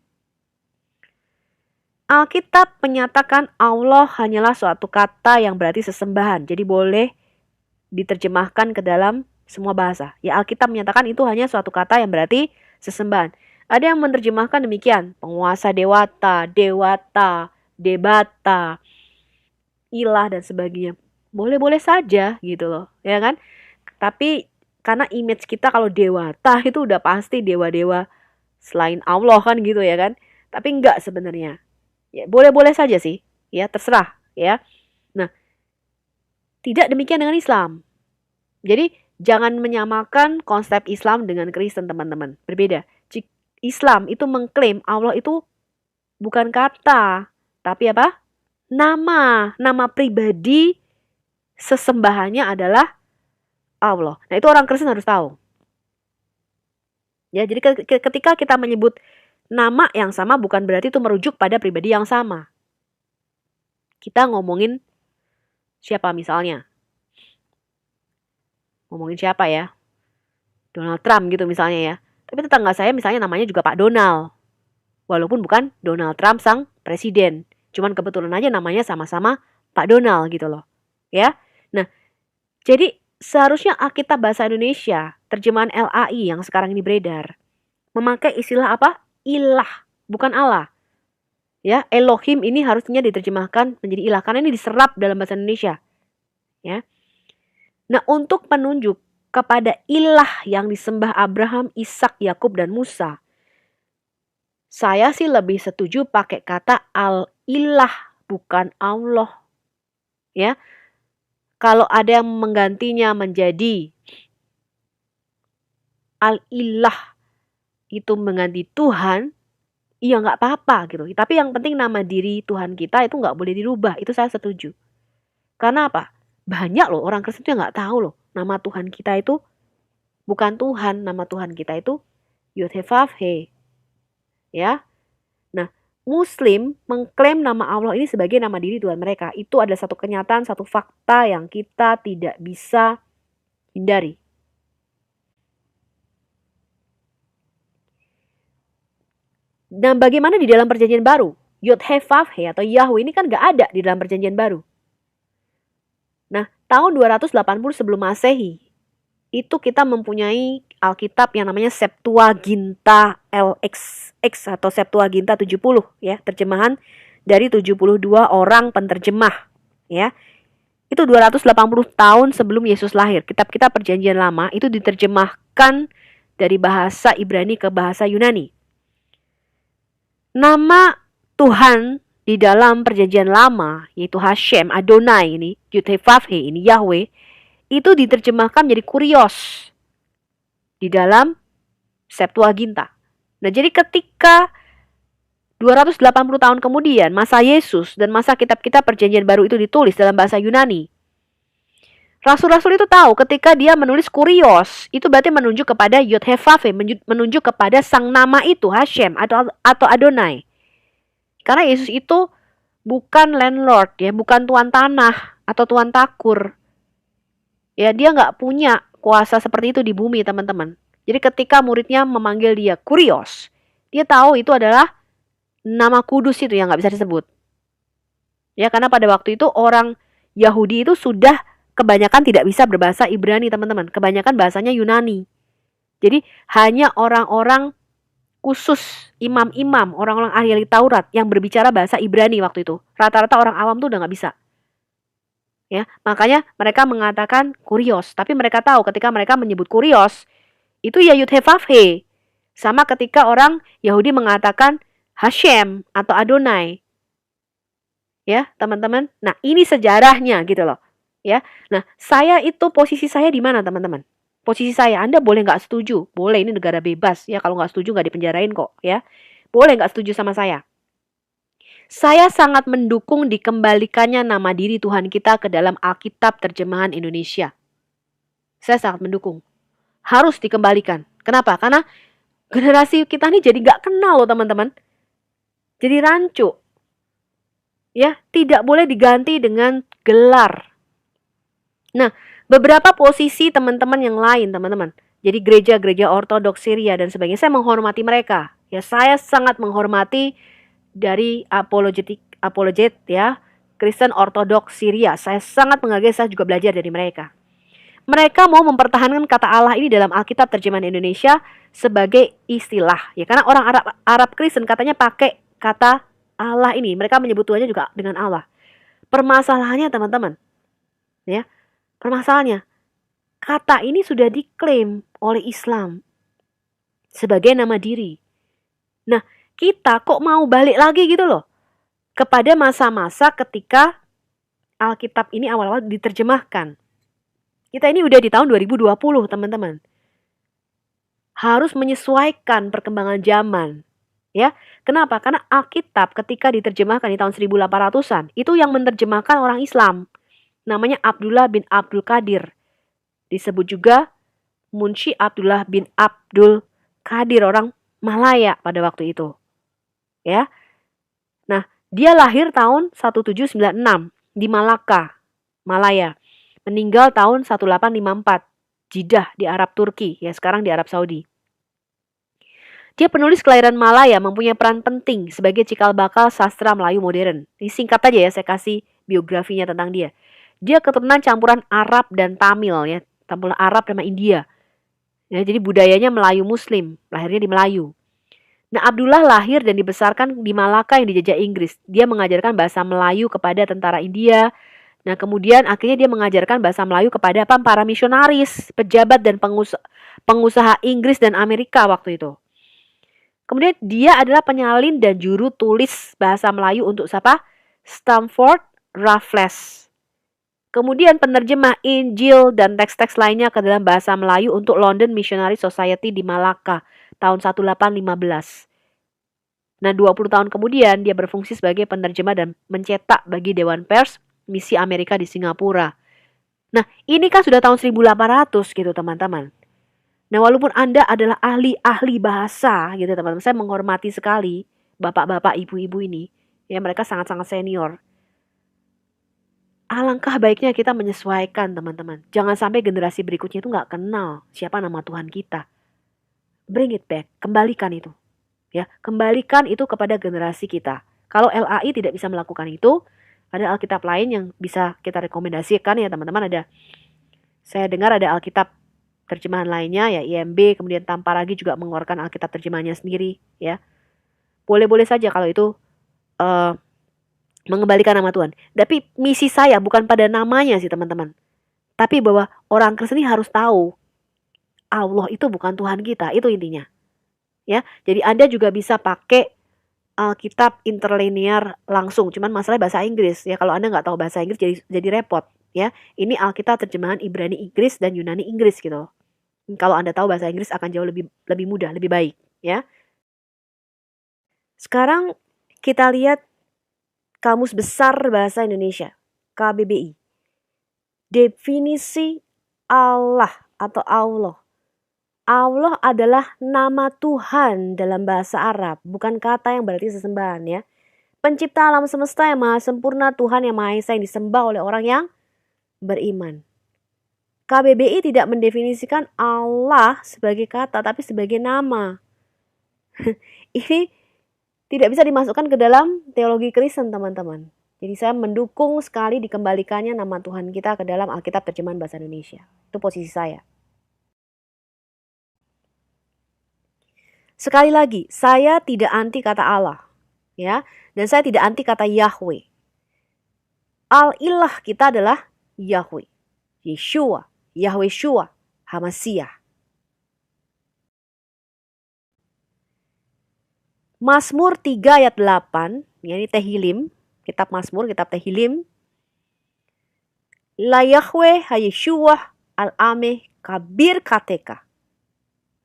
Alkitab menyatakan Allah hanyalah suatu kata yang berarti sesembahan. Jadi boleh diterjemahkan ke dalam semua bahasa. Ya Alkitab menyatakan itu hanya suatu kata yang berarti sesembahan. Ada yang menerjemahkan demikian. Penguasa dewata, dewata, debata, ilah dan sebagainya. Boleh-boleh saja gitu loh. Ya kan? Tapi karena image kita kalau dewata itu udah pasti dewa-dewa selain Allah kan gitu ya kan. Tapi enggak sebenarnya. Ya, boleh-boleh saja sih. Ya terserah ya. Nah, tidak demikian dengan Islam. Jadi jangan menyamakan konsep Islam dengan Kristen teman-teman. Berbeda. Islam itu mengklaim Allah itu bukan kata. Tapi apa? Nama. Nama pribadi sesembahannya adalah Allah. Nah itu orang Kristen harus tahu. Ya, jadi ketika kita menyebut nama yang sama bukan berarti itu merujuk pada pribadi yang sama. Kita ngomongin siapa misalnya? Ngomongin siapa ya? Donald Trump gitu misalnya ya. Tapi tetangga saya misalnya namanya juga Pak Donald. Walaupun bukan Donald Trump sang presiden. Cuman kebetulan aja namanya sama-sama Pak Donald gitu loh. Ya. Nah, jadi seharusnya Alkitab Bahasa Indonesia, terjemahan LAI yang sekarang ini beredar, memakai istilah apa? Ilah, bukan Allah. Ya, Elohim ini harusnya diterjemahkan menjadi ilah karena ini diserap dalam bahasa Indonesia. Ya. Nah, untuk penunjuk kepada ilah yang disembah Abraham, Ishak, Yakub dan Musa, saya sih lebih setuju pakai kata al-ilah bukan Allah. Ya. Kalau ada yang menggantinya menjadi al-ilah itu mengganti Tuhan, iya nggak apa-apa gitu. Tapi yang penting nama diri Tuhan kita itu nggak boleh dirubah. Itu saya setuju. Karena apa? Banyak loh orang Kristen itu nggak tahu loh. Nama Tuhan kita itu bukan Tuhan. Nama Tuhan kita itu Yod-Heh-Vav-He. Ya. Nah, Muslim mengklaim nama Allah ini sebagai nama diri Tuhan mereka. Itu adalah satu kenyataan, satu fakta yang kita tidak bisa hindari. Dan bagaimana di dalam perjanjian baru? Yod-Heh-Vav-He atau Yahweh ini kan gak ada di dalam perjanjian baru. Nah, tahun 280 sebelum Masehi, itu kita mempunyai Alkitab yang namanya Septuaginta LXX atau Septuaginta 70 ya, terjemahan dari 72 orang penterjemah ya. Itu 280 tahun sebelum Yesus lahir. Kitab-kitab Perjanjian Lama itu diterjemahkan dari bahasa Ibrani ke bahasa Yunani. Nama Tuhan di dalam Perjanjian Lama, yaitu Hashem, Adonai ini, Yud-Heh-Vav-He ini, Yahweh, itu diterjemahkan menjadi Kurios di dalam Septuaginta. Nah, jadi ketika 280 tahun kemudian masa Yesus dan masa kitab-kitab Perjanjian Baru itu ditulis dalam bahasa Yunani, rasul-rasul itu tahu ketika dia menulis Kurios, itu berarti menunjuk kepada Yod-Heh-Vav-He, menunjuk kepada sang nama itu Hashem atau Adonai. Karena Yesus itu bukan landlord ya, bukan tuan tanah atau tuan takur. Ya, dia nggak punya kuasa seperti itu di bumi, teman-teman. Jadi ketika muridnya memanggil dia Kurios, dia tahu itu adalah nama kudus itu yang nggak bisa disebut. Ya, karena pada waktu itu orang Yahudi itu sudah kebanyakan tidak bisa berbahasa Ibrani, teman-teman. Kebanyakan bahasanya Yunani. Jadi hanya orang-orang khusus, imam-imam, orang-orang ahli Taurat yang berbicara bahasa Ibrani waktu itu. Rata-rata orang awam tuh udah nggak bisa. Ya, makanya mereka mengatakan Kurios. Tapi mereka tahu ketika mereka menyebut Kurios, itu ya Yud-Heh-Vav-He. Sama ketika orang Yahudi mengatakan Hashem atau Adonai. Ya, teman-teman. Nah, ini sejarahnya gitu loh. Ya. Nah, posisi saya di mana, teman-teman? Posisi saya, Anda boleh nggak setuju. Boleh, ini negara bebas. Ya, kalau nggak setuju nggak dipenjarain kok. Ya, boleh nggak setuju sama saya. Saya sangat mendukung dikembalikannya nama diri Tuhan kita ke dalam Alkitab terjemahan Indonesia. Saya sangat mendukung. Harus dikembalikan. Kenapa? Karena generasi kita ini jadi nggak kenal loh, teman-teman. Jadi rancu. Ya, tidak boleh diganti dengan gelar. Nah, beberapa posisi teman-teman yang lain, teman-teman. Jadi gereja-gereja ortodoks Syria dan sebagainya, saya menghormati mereka. Ya, saya sangat menghormati dari apologet ya, Kristen ortodoks Syria. Saya sangat menghargai, saya juga belajar dari mereka. Mereka mau mempertahankan kata Allah ini dalam Alkitab terjemahan Indonesia sebagai istilah. Ya, karena orang Arab Kristen katanya pakai kata Allah ini. Mereka menyebut Tuhannya juga dengan Allah. Permasalahannya, teman-teman. Ya, permasalahannya, kata ini sudah diklaim oleh Islam sebagai nama diri. Nah, kita kok mau balik lagi gitu loh kepada masa-masa ketika Alkitab ini awal-awal diterjemahkan. Kita ini udah di tahun 2020, teman-teman. Harus menyesuaikan perkembangan zaman. Ya, kenapa? Karena Alkitab ketika diterjemahkan di tahun 1800-an, itu yang menerjemahkan orang Islam. Namanya Abdullah bin Abdul Qadir. Disebut juga Munshi Abdullah bin Abdul Qadir, orang Malaya pada waktu itu. Ya. Nah, dia lahir tahun 1796 di Malaka, Malaya. Meninggal tahun 1854, Jeddah di Arab Turki, ya sekarang di Arab Saudi. Dia penulis kelahiran Malaya, mempunyai peran penting sebagai cikal bakal sastra Melayu modern. Ini singkat aja ya, saya kasih biografinya tentang dia. Dia keturunan campuran Arab dan Tamil ya, campuran Arab sama India. Ya, jadi budayanya Melayu Muslim, lahirnya di Melayu. Nah, Abdullah lahir dan dibesarkan di Malaka yang dijajah Inggris. Dia mengajarkan bahasa Melayu kepada tentara India. Nah, kemudian akhirnya dia mengajarkan bahasa Melayu kepada para misionaris, pejabat dan pengusaha Inggris dan Amerika waktu itu. Kemudian dia adalah penyalin dan juru tulis bahasa Melayu untuk siapa? Stamford Raffles. Kemudian penerjemah Injil dan teks-teks lainnya ke dalam bahasa Melayu untuk London Missionary Society di Malaka tahun 1815. Nah, 20 tahun kemudian dia berfungsi sebagai penerjemah dan mencetak bagi Dewan Pers Misi Amerika di Singapura. Nah, ini kan sudah tahun 1800 gitu, teman-teman. Nah, walaupun Anda adalah ahli-ahli bahasa gitu, teman-teman, saya menghormati sekali bapak-bapak, ibu-ibu ini. Ya, mereka sangat-sangat senior. Alangkah baiknya kita menyesuaikan, teman-teman. Jangan sampai generasi berikutnya itu nggak kenal siapa nama Tuhan kita. Bring it back, kembalikan itu. Ya, kembalikan itu kepada generasi kita. Kalau LAI tidak bisa melakukan itu, Ada Alkitab lain yang bisa kita rekomendasikan ya teman-teman. Saya dengar ada Alkitab terjemahan lainnya ya, IMB, kemudian Tamparagi juga mengeluarkan Alkitab terjemahannya sendiri ya. Boleh-boleh saja kalau itu mengembalikan nama Tuhan. Tapi misi saya bukan pada namanya sih teman-teman. Tapi bahwa orang Kristen ini harus tahu Allah itu bukan Tuhan kita, itu intinya. Ya, jadi Anda juga bisa pakai Alkitab interlinear langsung, cuman masalah bahasa Inggris ya. Kalau Anda nggak tahu bahasa Inggris jadi repot ya. Ini Alkitab terjemahan Ibrani Inggris dan Yunani Inggris gitu. Kalau Anda tahu bahasa Inggris akan jauh lebih mudah, lebih baik ya. Sekarang kita lihat Kamus Besar Bahasa Indonesia, KBBI. Definisi Allah atau Allah. Allah adalah nama Tuhan dalam bahasa Arab, bukan kata yang berarti sesembahan ya. Pencipta alam semesta yang maha sempurna, Tuhan yang maha esa yang disembah oleh orang yang beriman. KBBI tidak mendefinisikan Allah sebagai kata, tapi sebagai nama. Ini tidak bisa dimasukkan ke dalam teologi Kristen, teman-teman. Jadi saya mendukung sekali dikembalikannya nama Tuhan kita ke dalam Alkitab terjemahan bahasa Indonesia. Itu posisi saya. Sekali lagi, saya tidak anti kata Allah, ya, dan saya tidak anti kata Yahweh. Al-ilah kita adalah Yahweh, Yeshua, Yahweh Shua, Hamasiah. Mazmur 3 ayat 8, ini Tehillim, kitab Mazmur, kitab Tehillim. La Yahweh ha-Yeshua al-Ameh kabir kateka.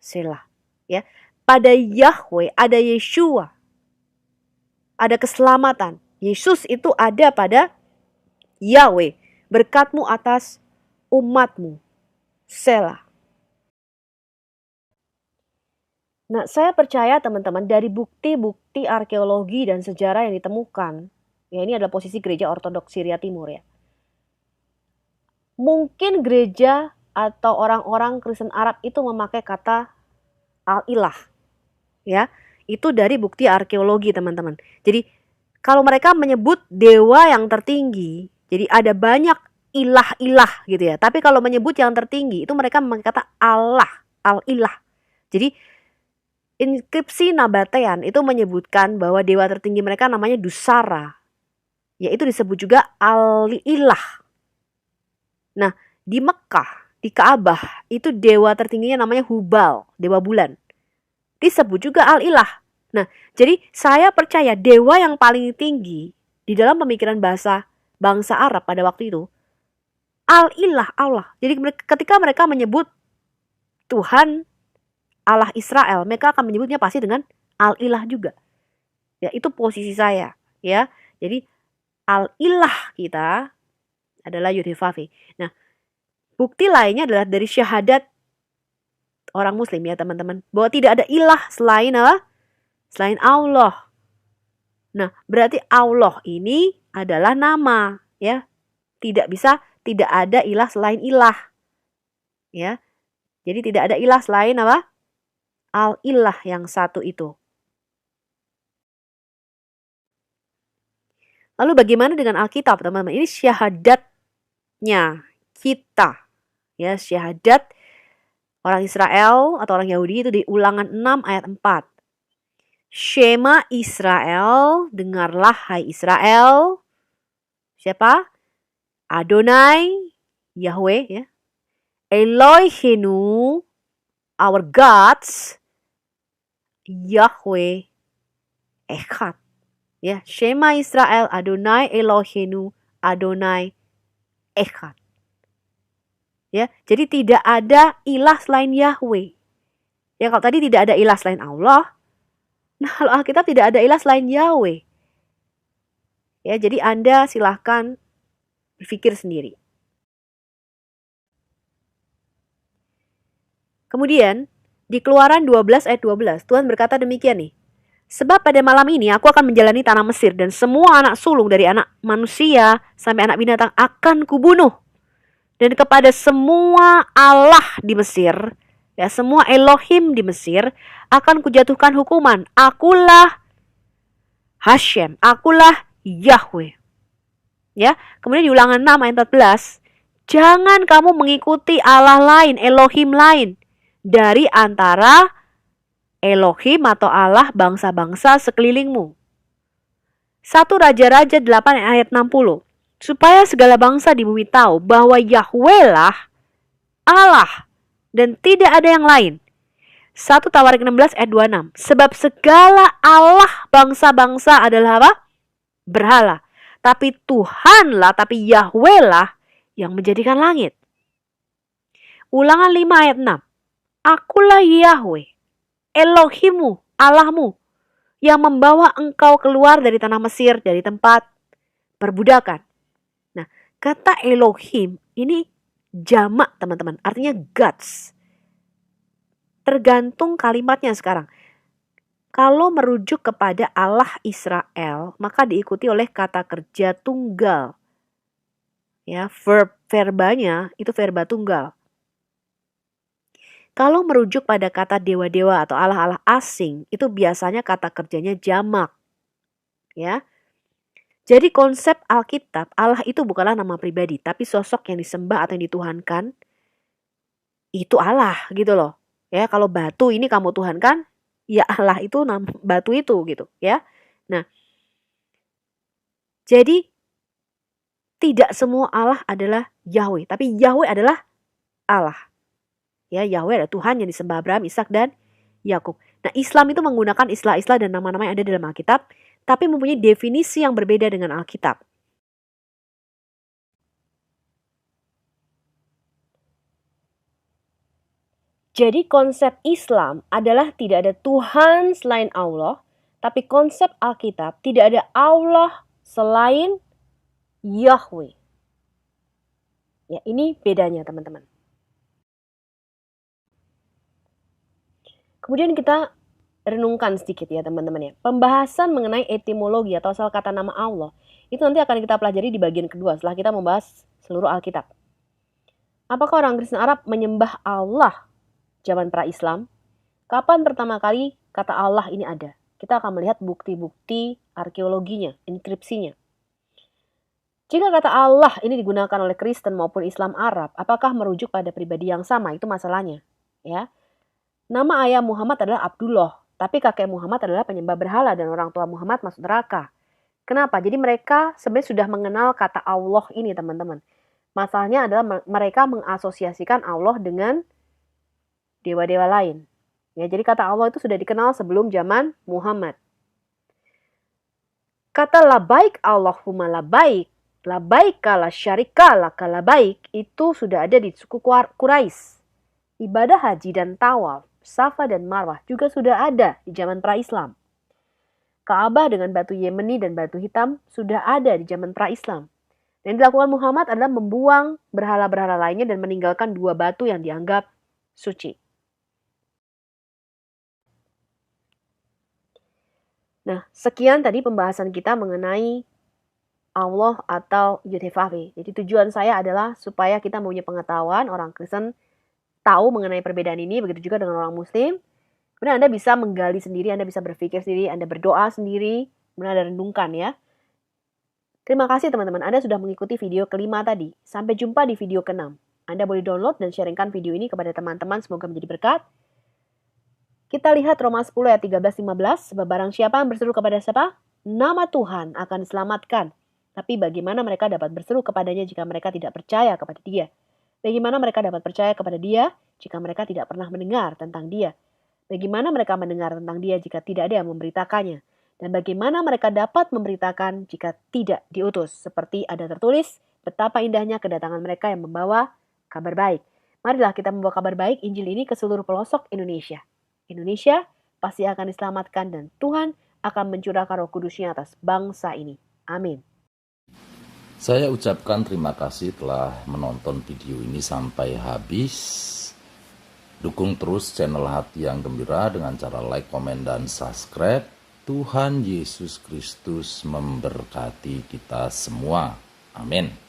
Selah, ya. Pada Yahweh ada Yeshua, ada keselamatan. Yesus itu ada pada Yahweh, berkatmu atas umatmu. Selah. Nah, saya percaya teman-teman dari bukti-bukti arkeologi dan sejarah yang ditemukan, ya ini adalah posisi gereja ortodoks Syria Timur ya. Mungkin gereja atau orang-orang Kristen Arab itu memakai kata al-ilah. Ya, itu dari bukti arkeologi teman-teman. Jadi kalau mereka menyebut dewa yang tertinggi, jadi ada banyak ilah-ilah gitu ya. Tapi kalau menyebut yang tertinggi itu mereka memakai kata Allah, al-ilah. Jadi inskripsi Nabatean itu menyebutkan bahwa dewa tertinggi mereka namanya Dusara. Yaitu disebut juga al-ilah. Nah, di Mekah, di Ka'bah itu dewa tertingginya namanya Hubal, dewa bulan. Disebut juga al-ilah. Nah, jadi saya percaya dewa yang paling tinggi di dalam pemikiran bangsa Arab pada waktu itu, al-ilah, Allah. Jadi ketika mereka menyebut Tuhan Allah Israel, mereka akan menyebutnya pasti dengan al-ilah juga. Ya, itu posisi saya, ya. Jadi al-ilah kita adalah Yud-Heh-Vav-Heh. Nah, bukti lainnya adalah dari syahadat orang muslim ya teman-teman, bahwa tidak ada ilah selain apa? Selain Allah. Nah, berarti Allah ini adalah nama ya. Tidak ada ilah selain ilah. Ya. Jadi tidak ada ilah selain apa? Al-ilah yang satu itu. Lalu bagaimana dengan Alkitab, teman-teman? Ini syahadatnya kita. Ya, syahadat orang Israel atau orang Yahudi itu di Ulangan 6 ayat 4. Shema Israel, dengarlah hai Israel. Siapa? Adonai, Yahweh ya. Elohenu, our gods, Yahweh Echad. Ya, Shema Israel, Adonai Elohenu, Adonai Echad. Ya, jadi tidak ada ilah selain Yahweh. Ya, kalau tadi tidak ada ilah selain Allah, nah kalau Alkitab tidak ada ilah selain Yahweh. Ya, jadi Anda silahkan berpikir sendiri. Kemudian di Keluaran 12 ayat 12, Tuhan berkata demikian nih. Sebab pada malam ini aku akan menjalani tanah Mesir dan semua anak sulung dari anak manusia sampai anak binatang akan kubunuh. Dan kepada semua Allah di Mesir, ya semua Elohim di Mesir akan kujatuhkan hukuman. Akulah Hashem, akulah Yahweh. Ya, kemudian di Ulangan 6 ayat 14, jangan kamu mengikuti Allah lain, Elohim lain dari antara Elohim atau Allah bangsa-bangsa sekelilingmu. 1 Raja-Raja 8 ayat 60, supaya segala bangsa di bumi tahu bahwa Yahweh lah Allah dan tidak ada yang lain. 1 Tawarik 16 ayat 26, sebab segala Allah bangsa-bangsa adalah apa? Berhala. Tapi Tuhanlah, tapi Yahweh lah yang menjadikan langit. Ulangan 5 ayat 6. Akulah Yahweh, Elohimu, Allahmu, yang membawa engkau keluar dari tanah Mesir, dari tempat perbudakan. Nah, kata Elohim ini jamak teman-teman, artinya gods. Tergantung kalimatnya sekarang. Kalau merujuk kepada Allah Israel, maka diikuti oleh kata kerja tunggal. Ya, verbanya itu verba tunggal. Kalau merujuk pada kata dewa-dewa atau Allah-Allah asing, itu biasanya kata kerjanya jamak. Ya. Jadi konsep Alkitab, Allah itu bukanlah nama pribadi, tapi sosok yang disembah atau yang dituhankan, itu Allah gitu loh. Ya, kalau batu ini kamu tuhankan, ya Allah itu batu itu gitu ya. Nah, jadi tidak semua Allah adalah Yahweh, tapi Yahweh adalah Allah. Ya, Yahweh adalah Tuhan yang disembah Abraham, Ishak dan Yakub. Nah, Islam itu menggunakan istilah-istilah dan nama-nama yang ada dalam Alkitab, tapi mempunyai definisi yang berbeda dengan Alkitab. Jadi konsep Islam adalah tidak ada Tuhan selain Allah, tapi konsep Alkitab tidak ada Allah selain Yahweh. Ya, ini bedanya teman-teman. Kemudian kita renungkan sedikit ya teman-teman ya. Pembahasan mengenai etimologi atau asal kata nama Allah, itu nanti akan kita pelajari di bagian kedua setelah kita membahas seluruh Alkitab. Apakah orang Kristen Arab menyembah Allah zaman pra-Islam? Kapan pertama kali kata Allah ini ada? Kita akan melihat bukti-bukti arkeologinya, inskripsinya. Jika kata Allah ini digunakan oleh Kristen maupun Islam Arab, apakah merujuk pada pribadi yang sama? Itu masalahnya. Ya. Nama ayah Muhammad adalah Abdullah, tapi kakek Muhammad adalah penyembah berhala dan orang tua Muhammad masuk neraka. Kenapa? Jadi mereka sebenarnya sudah mengenal kata Allah ini teman-teman. Masalahnya adalah mereka mengasosiasikan Allah dengan dewa-dewa lain. Ya, jadi kata Allah itu sudah dikenal sebelum zaman Muhammad. Kata labaik Allahumma labaik, labaik la syarika laka labaik, itu sudah ada di suku Quraisy. Ibadah haji dan tawaf, Safa dan Marwah juga sudah ada di zaman pra-Islam. Ka'bah dengan batu Yemeni dan batu hitam sudah ada di zaman pra-Islam. Dan yang dilakukan Muhammad adalah membuang berhala-berhala lainnya dan meninggalkan 2 batu yang dianggap suci. Nah, sekian tadi pembahasan kita mengenai Allah atau Yud-Heh-Vah-Veh. Jadi tujuan saya adalah supaya kita punya pengetahuan, orang Kristen tahu mengenai perbedaan ini, begitu juga dengan orang Muslim. Kemudian Anda bisa menggali sendiri, Anda bisa berpikir sendiri, Anda berdoa sendiri, kemudian Anda renungkan ya. Terima kasih teman-teman, Anda sudah mengikuti video kelima tadi. Sampai jumpa di video ke-6. Anda boleh download dan sharingkan video ini kepada teman-teman, semoga menjadi berkat. Kita lihat Roma 10 ayat 13-15, sebab barang siapa yang berseru kepada siapa? Nama Tuhan akan diselamatkan. Tapi bagaimana mereka dapat berseru kepadanya jika mereka tidak percaya kepada dia? Bagaimana mereka dapat percaya kepada dia jika mereka tidak pernah mendengar tentang dia? Bagaimana mereka mendengar tentang dia jika tidak ada yang memberitakannya? Dan bagaimana mereka dapat memberitakan jika tidak diutus? Seperti ada tertulis, betapa indahnya kedatangan mereka yang membawa kabar baik. Marilah kita membawa kabar baik Injil ini ke seluruh pelosok Indonesia. Indonesia pasti akan diselamatkan dan Tuhan akan mencurahkan Roh Kudus-Nya atas bangsa ini. Amin. Saya ucapkan terima kasih telah menonton video ini sampai habis. Dukung terus channel Hati yang Gembira dengan cara like, komen, dan subscribe. Tuhan Yesus Kristus memberkati kita semua. Amin.